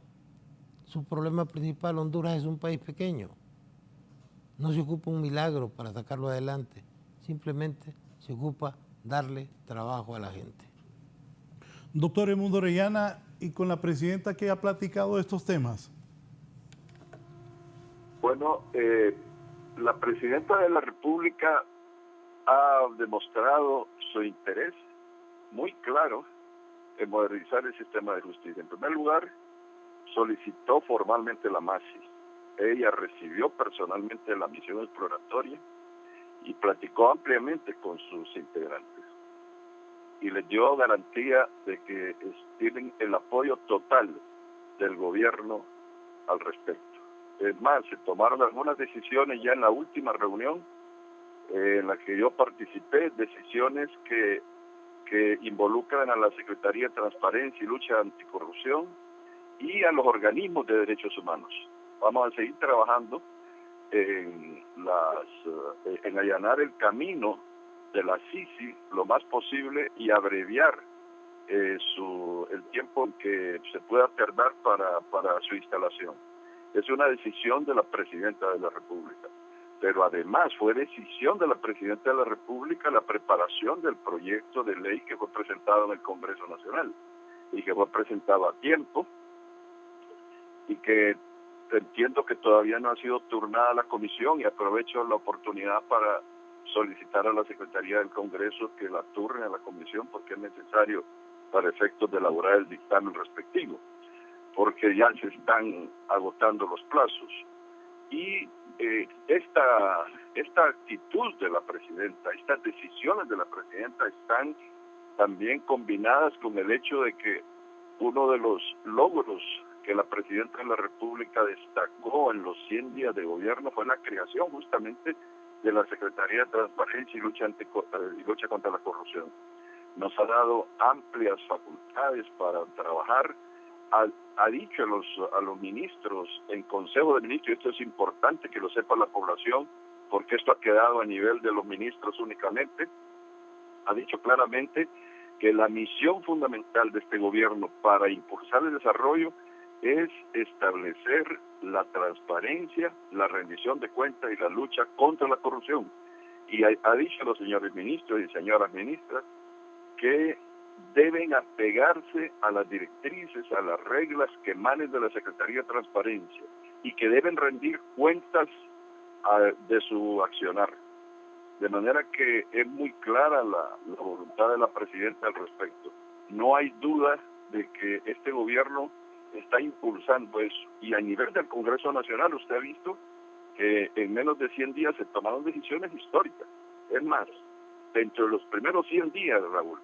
E: su problema principal. Honduras es un país pequeño, no se ocupa un milagro para sacarlo adelante, simplemente se ocupa darle trabajo a la gente.
C: Doctor Edmundo Orellana, ¿y con la presidenta qué ha platicado de estos temas?
D: Bueno, la presidenta de la República ha demostrado su interés muy claro en modernizar el sistema de justicia. En primer lugar, solicitó formalmente la MASI. Ella recibió personalmente la misión exploratoria y platicó ampliamente con sus integrantes. Y les dio garantía de que tienen el apoyo total del gobierno al respecto. Es más, se tomaron algunas decisiones ya en la última reunión en la que yo participé, decisiones que involucran a la Secretaría de Transparencia y Lucha Anticorrupción y a los organismos de derechos humanos. Vamos a seguir trabajando en allanar el camino de la CICI lo más posible y abreviar el tiempo en que se pueda tardar para su instalación. Es una decisión de la Presidenta de la República, pero además fue decisión de la Presidenta de la República la preparación del proyecto de ley que fue presentado en el Congreso Nacional y que fue presentado a tiempo y que entiendo que todavía no ha sido turnada a la comisión, y aprovecho la oportunidad para solicitar a la Secretaría del Congreso que la turne a la comisión porque es necesario para efectos de elaborar el dictamen respectivo, porque ya se están agotando los plazos. Y esta actitud de la presidenta, estas decisiones de la presidenta están también combinadas con el hecho de que uno de los logros que la presidenta de la República destacó en los 100 días de gobierno fue la creación justamente de la Secretaría de Transparencia y Lucha contra la Corrupción. Nos ha dado amplias facultades para trabajar. Ha dicho a los ministros en Consejo de Ministros, y esto es importante que lo sepa la población, porque esto ha quedado a nivel de los ministros únicamente, ha dicho claramente que la misión fundamental de este gobierno para impulsar el desarrollo es establecer la transparencia, la rendición de cuentas y la lucha contra la corrupción. Y ha dicho a los señores ministros y señoras ministras que deben apegarse a las directrices, a las reglas que emanen de la Secretaría de Transparencia y que deben rendir cuentas de su accionar. De manera que es muy clara la voluntad de la presidenta al respecto. No hay duda de que este gobierno está impulsando eso. Y a nivel del Congreso Nacional usted ha visto que en menos de 100 días se tomaron decisiones históricas. Es más, dentro de los primeros 100 días, Raúl,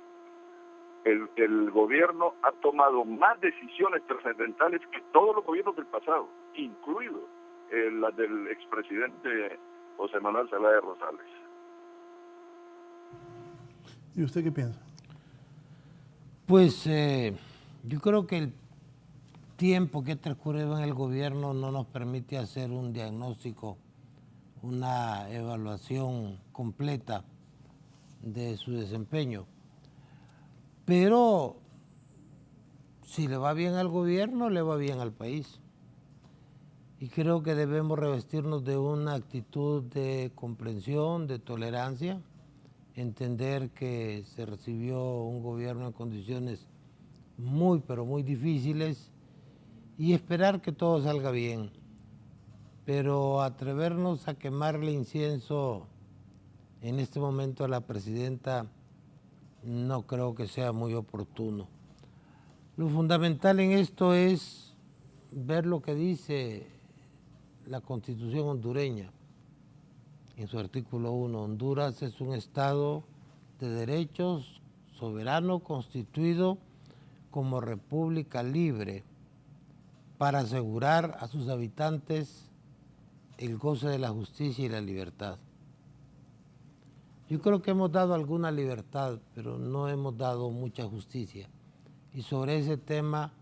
D: el gobierno ha tomado más decisiones trascendentales que todos los gobiernos del pasado, incluido la del expresidente José Manuel Zelaya Rosales.
C: ¿Y usted qué piensa?
E: Pues yo creo que el tiempo que ha transcurrido en el gobierno no nos permite hacer un diagnóstico, una evaluación completa de su desempeño. Pero si le va bien al gobierno, le va bien al país. Y creo que debemos revestirnos de una actitud de comprensión, de tolerancia, entender que se recibió un gobierno en condiciones muy, pero muy difíciles y esperar que todo salga bien. Pero atrevernos a quemarle incienso en este momento a la presidenta no creo que sea muy oportuno. Lo fundamental en esto es ver lo que dice la Constitución hondureña. En su artículo 1, Honduras es un Estado de derechos, soberano, constituido como república libre para asegurar a sus habitantes el goce de la justicia y la libertad. Yo creo que hemos dado alguna libertad, pero no hemos dado mucha justicia. Y sobre ese tema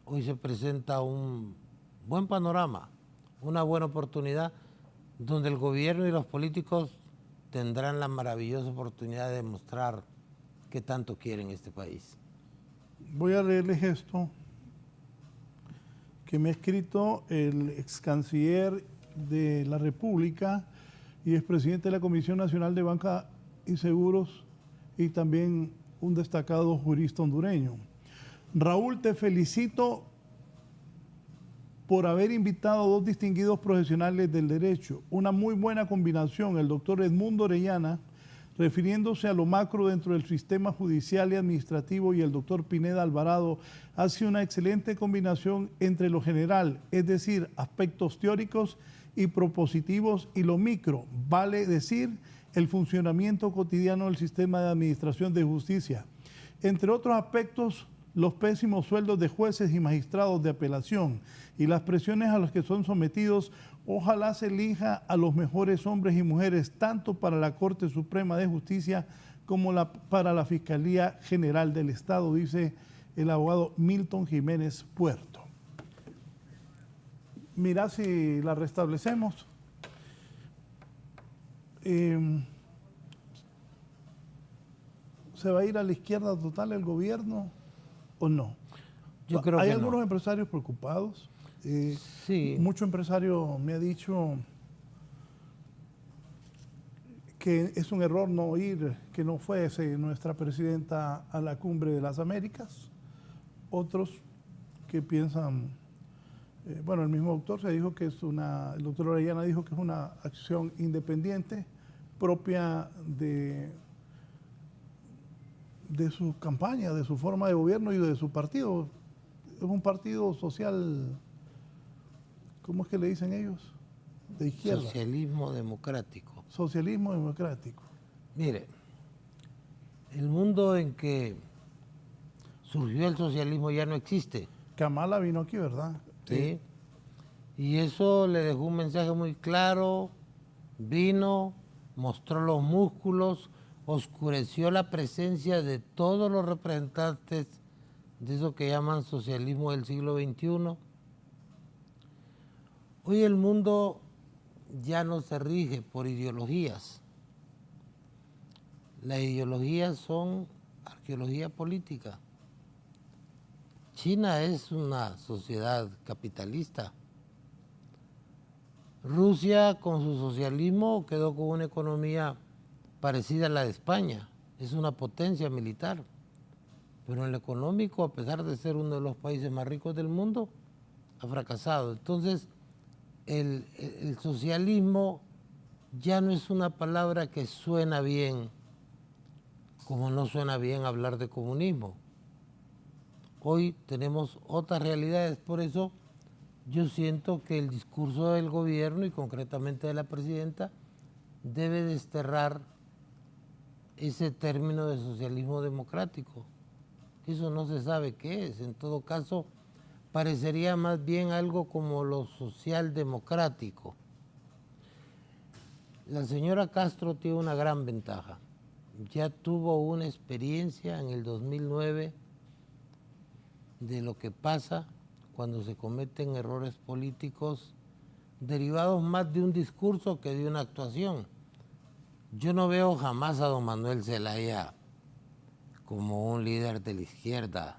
E: hoy se presenta un buen panorama, una buena oportunidad, donde el gobierno y los políticos tendrán la maravillosa oportunidad de demostrar qué tanto quieren este país.
C: Voy a leerles esto que me ha escrito el ex canciller de la República y expresidente de la Comisión Nacional de Banca y Seguros y también un destacado jurista hondureño. Raúl, te felicito por haber invitado a dos distinguidos profesionales del derecho. Una muy buena combinación, el doctor Edmundo Orellana, refiriéndose a lo macro dentro del sistema judicial y administrativo, y el doctor Pineda Alvarado hace una excelente combinación entre lo general, es decir, aspectos teóricos y propositivos, y lo micro, vale decir, el funcionamiento cotidiano del sistema de administración de justicia. Entre otros aspectos, los pésimos sueldos de jueces y magistrados de apelación y las presiones a las que son sometidos. Ojalá se elija a los mejores hombres y mujeres, tanto para la Corte Suprema de Justicia como para la Fiscalía General del Estado, dice el abogado Milton Jiménez Puerto. Mira si la restablecemos. ¿Se va a ir a la izquierda total el gobierno o no?
E: Yo creo
C: Hay
E: que
C: algunos
E: no.
C: empresarios preocupados.
E: Sí.
C: Mucho empresario me ha dicho que es un error no ir, que no fuese nuestra presidenta a la Cumbre de las Américas. Otros que piensan, bueno, el mismo doctor se dijo que es el doctor Orellana dijo que es una acción independiente, propia de su campaña, de su forma de gobierno y de su partido. Es un partido social, ¿cómo es que le dicen ellos? De izquierda.
E: Socialismo democrático.
C: Socialismo democrático.
E: Mire, el mundo en que surgió el socialismo ya no existe.
C: Kamala vino aquí, ¿verdad?
E: Sí. Y eso le dejó un mensaje muy claro. Vino, mostró los músculos, oscureció la presencia de todos los representantes de eso que llaman socialismo del siglo XXI. Hoy el mundo ya no se rige por ideologías. Las ideologías son arqueología política. China es una sociedad capitalista. Rusia con su socialismo quedó con una economía parecida a la de España. Es una potencia militar. Pero en lo económico, a pesar de ser uno de los países más ricos del mundo, ha fracasado. Entonces, el socialismo ya no es una palabra que suena bien, como no suena bien hablar de comunismo. Hoy tenemos otras realidades, por eso yo siento que el discurso del gobierno y concretamente de la presidenta debe desterrar ese término de socialismo democrático. Eso no se sabe qué es. En todo caso, parecería más bien algo como lo socialdemocrático. La señora Castro tiene una gran ventaja. Ya tuvo una experiencia en el 2009 de lo que pasa cuando se cometen errores políticos derivados más de un discurso que de una actuación. Yo no veo jamás a don Manuel Zelaya como un líder de la izquierda.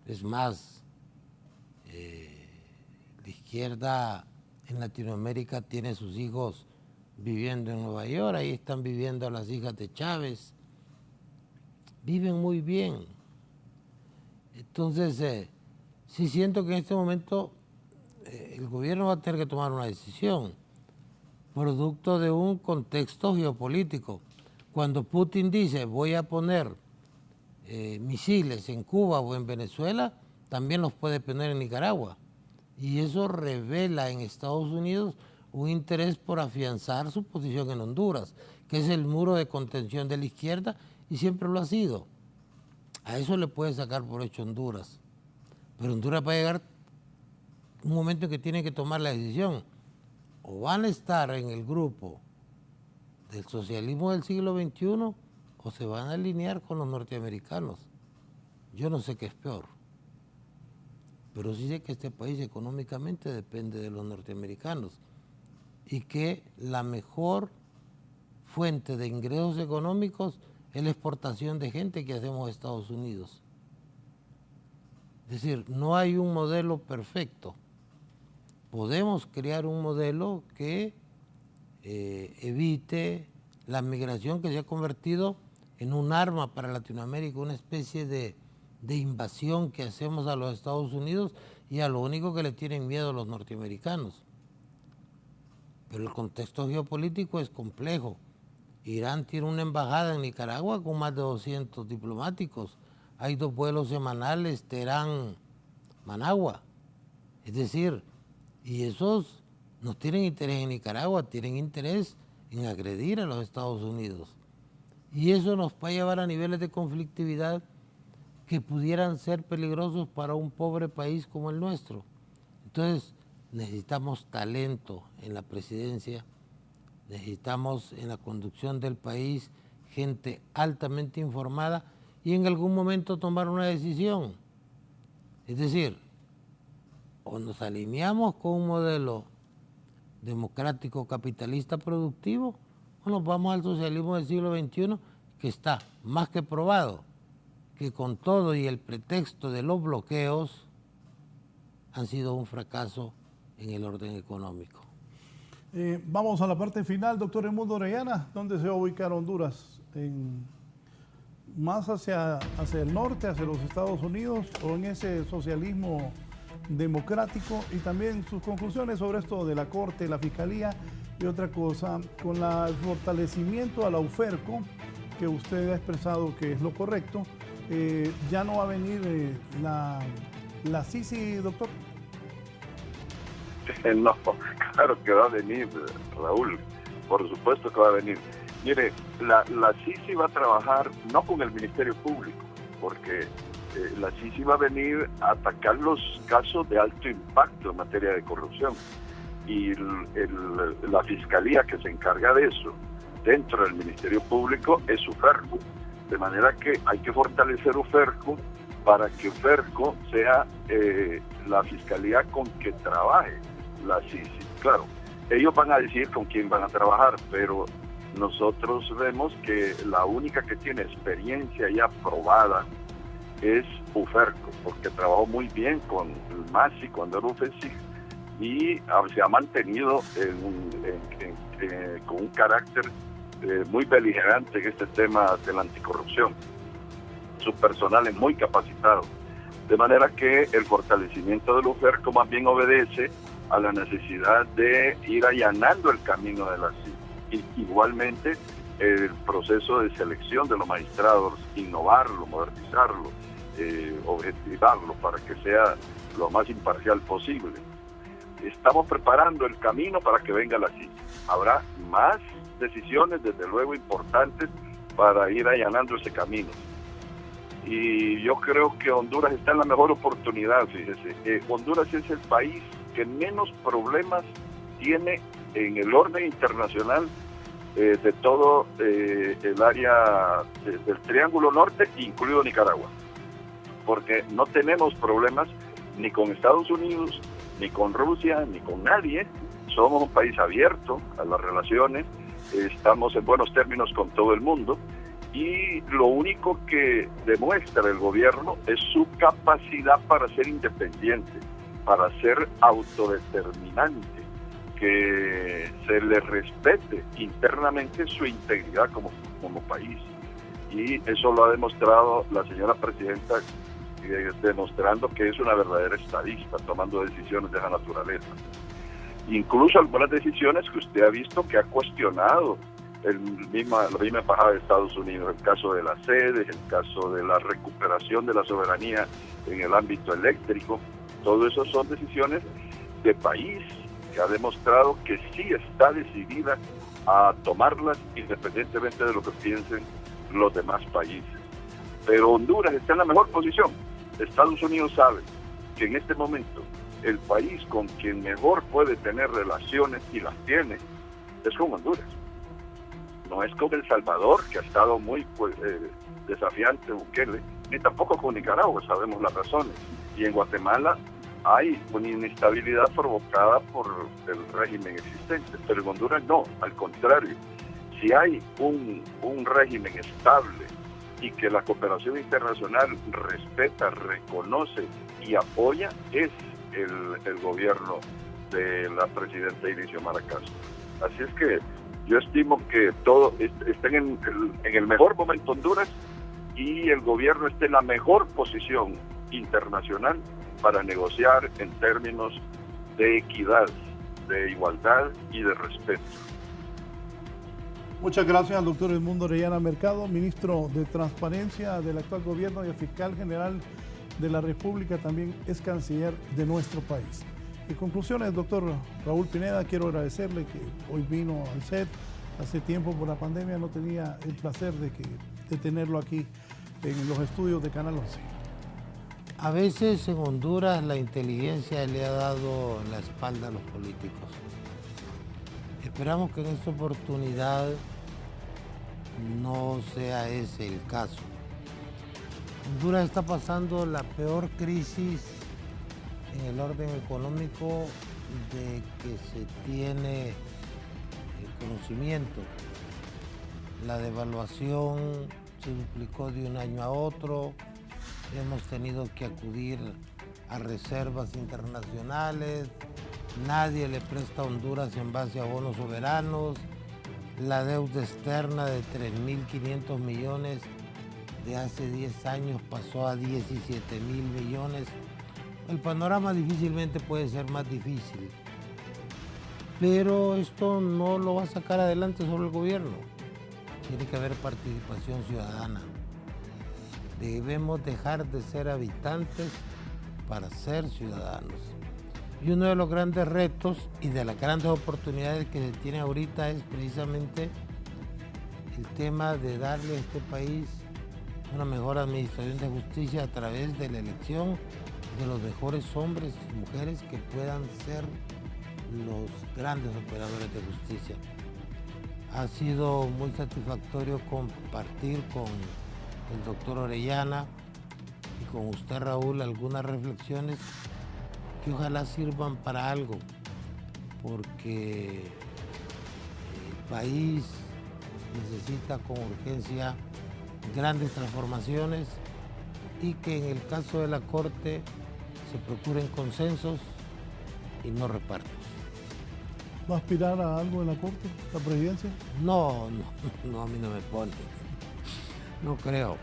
E: Es más, la izquierda en Latinoamérica tiene sus hijos viviendo en Nueva York, ahí están viviendo las hijas de Chávez. Viven muy bien. Entonces, sí siento que en este momento el gobierno va a tener que tomar una decisión, producto de un contexto geopolítico. Cuando Putin dice voy a poner misiles en Cuba o en Venezuela, también los puede poner en Nicaragua. Y eso revela en Estados Unidos un interés por afianzar su posición en Honduras, que es el muro de contención de la izquierda y siempre lo ha sido. A eso le puede sacar por hecho Honduras. Pero Honduras va a llegar un momento en que tiene que tomar la decisión. O van a estar en el grupo del socialismo del siglo XXI o se van a alinear con los norteamericanos. Yo no sé qué es peor. pero sí sé que este país económicamente depende de los norteamericanos y que la mejor fuente de ingresos económicos es la exportación de gente que hacemos a Estados Unidos. Es decir, no hay un modelo perfecto. Podemos crear un modelo que evite la migración que se ha convertido en un arma para Latinoamérica, una especie de invasión que hacemos a los Estados Unidos y a lo único que le tienen miedo a los norteamericanos. Pero el contexto geopolítico es complejo. Irán tiene una embajada en Nicaragua con más de 200 diplomáticos. Hay 2 vuelos semanales, Teherán-Managua. Es decir, y esos no tienen interés en Nicaragua, tienen interés en agredir a los Estados Unidos. Y eso nos va a llevar a niveles de conflictividad que pudieran ser peligrosos para un pobre país como el nuestro. Entonces, necesitamos talento en la presidencia, necesitamos en la conducción del país gente altamente informada y en algún momento tomar una decisión. Es decir, o nos alineamos con un modelo democrático capitalista productivo o nos vamos al socialismo del siglo XXI, que está más que probado que con todo y el pretexto de los bloqueos han sido un fracaso en el orden económico.
C: Vamos a la parte final, doctor Edmundo Orellana. ¿Dónde se va a ubicar Honduras? ¿Más hacia el norte, hacia los Estados Unidos, o en ese socialismo democrático? Y también sus conclusiones sobre esto de la Corte, la Fiscalía y otra cosa, con el fortalecimiento a la UFERCO, que usted ha expresado que es lo correcto. ¿Ya no va a venir la Sisi, doctor?
D: No, claro que va a venir, Raúl, por supuesto que va a venir. Mire, la Sisi va a trabajar no con el Ministerio Público, porque la Sisi va a venir a atacar los casos de alto impacto en materia de corrupción. Y la Fiscalía que se encarga de eso dentro del Ministerio Público es UFERCO. De manera que hay que fortalecer UFERCO para que UFERCO sea la Fiscalía con que trabaje la Sisi. Claro, ellos van a decidir con quién van a trabajar, pero nosotros vemos que la única que tiene experiencia ya probada es UFERCO, porque trabajó muy bien con el MASI cuando era UFESIG y se ha mantenido con un carácter muy beligerante en este tema de la anticorrupción. Su personal es muy capacitado, de manera que el fortalecimiento del UFERCO más bien obedece a la necesidad de ir allanando el camino de la CID. Igualmente, el proceso de selección de los magistrados, innovarlo, modernizarlo, objetivarlo para que sea lo más imparcial posible. Estamos preparando el camino para que venga la CID. Habrá más decisiones, desde luego, importantes para ir allanando ese camino. Y yo creo que Honduras está en la mejor oportunidad, fíjese. Honduras es el país que menos problemas tiene en el orden internacional de todo el área del Triángulo Norte, incluido Nicaragua. Porque no tenemos problemas ni con Estados Unidos, ni con Rusia, ni con nadie. Somos un país abierto a las relaciones, estamos en buenos términos con todo el mundo. Y lo único que demuestra el gobierno es su capacidad para ser independiente, para ser autodeterminante, que se le respete internamente su integridad como país. Y eso lo ha demostrado la señora presidenta, demostrando que es una verdadera estadista, tomando decisiones de esa naturaleza. Incluso algunas decisiones que usted ha visto que ha cuestionado la misma embajada de Estados Unidos, el caso de las sedes, el caso de la recuperación de la soberanía en el ámbito eléctrico. Todo eso son decisiones de país que ha demostrado que sí está decidida a tomarlas independientemente de lo que piensen los demás países. Pero Honduras está en la mejor posición. Estados Unidos sabe que en este momento el país con quien mejor puede tener relaciones, y las tiene, es con Honduras. No es con El Salvador, que ha estado muy desafiante Bukele, ni tampoco con Nicaragua, sabemos las razones. Y en Guatemala hay una inestabilidad provocada por el régimen existente, pero en Honduras no, al contrario. Si hay un régimen estable y que la cooperación internacional respeta, reconoce y apoya, es el gobierno de la presidenta Inicio Castro. Así es que yo estimo que todo está en el mejor momento Honduras y el gobierno está en la mejor posición internacional para negociar en términos de equidad, de igualdad y de respeto.
C: Muchas gracias al doctor Edmundo Orellana Mercado, ministro de Transparencia del actual gobierno y el fiscal general de la República, también es canciller de nuestro país. En conclusiones, doctor Raúl Pineda, quiero agradecerle que hoy vino al set. Hace tiempo por la pandemia no tenía el placer de tenerlo aquí en los estudios de Canal 11.
E: A veces en Honduras la inteligencia le ha dado la espalda a los políticos. Esperamos que en esta oportunidad no sea ese el caso. Honduras está pasando la peor crisis en el orden económico de que se tiene conocimiento. La devaluación se duplicó de un año a otro. Hemos tenido que acudir a reservas internacionales. Nadie le presta a Honduras en base a bonos soberanos. La deuda externa de 3.500 millones de hace 10 años pasó a 17.000 millones. El panorama difícilmente puede ser más difícil. Pero esto no lo va a sacar adelante solo el gobierno. Tiene que haber participación ciudadana. Debemos dejar de ser habitantes para ser ciudadanos. Y uno de los grandes retos y de las grandes oportunidades que se tiene ahorita es precisamente el tema de darle a este país una mejor administración de justicia a través de la elección de los mejores hombres y mujeres que puedan ser los grandes operadores de justicia. Ha sido muy satisfactorio compartir con el doctor Orellana y con usted, Raúl, algunas reflexiones que ojalá sirvan para algo, porque el país necesita con urgencia grandes transformaciones y que en el caso de la Corte se procuren consensos y no repartos.
C: ¿Va a aspirar a algo en la Corte, la presidencia?
E: No, a mí no me pone. No creo.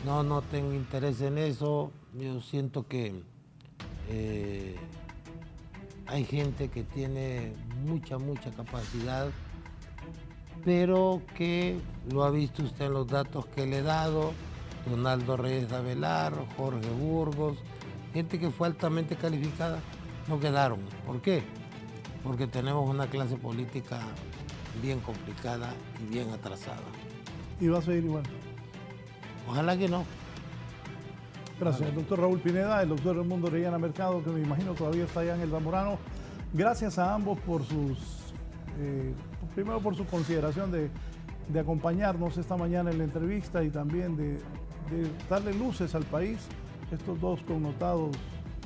E: No tengo interés en eso. Yo siento que hay gente que tiene mucha capacidad, pero que lo ha visto usted en los datos que le he dado, Donaldo Reyes Avelar, Jorge Burgos, gente que fue altamente calificada, no quedaron. ¿Por qué? Porque tenemos una clase política bien complicada y bien atrasada.
C: ¿Y va a seguir igual?
E: Ojalá que no.
C: Gracias, el doctor Raúl Pineda, el doctor Edmundo Orellana Mercado, que me imagino todavía está allá en el Zamorano. Gracias a ambos por primero por su consideración de acompañarnos esta mañana en la entrevista y también de darle luces al país, estos dos connotados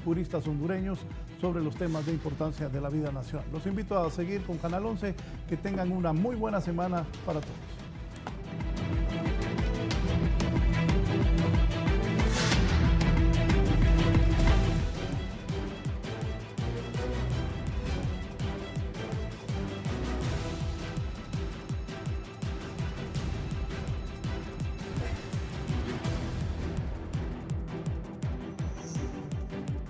C: juristas hondureños, sobre los temas de importancia de la vida nacional. Los invito a seguir con Canal 11, que tengan una muy buena semana para todos.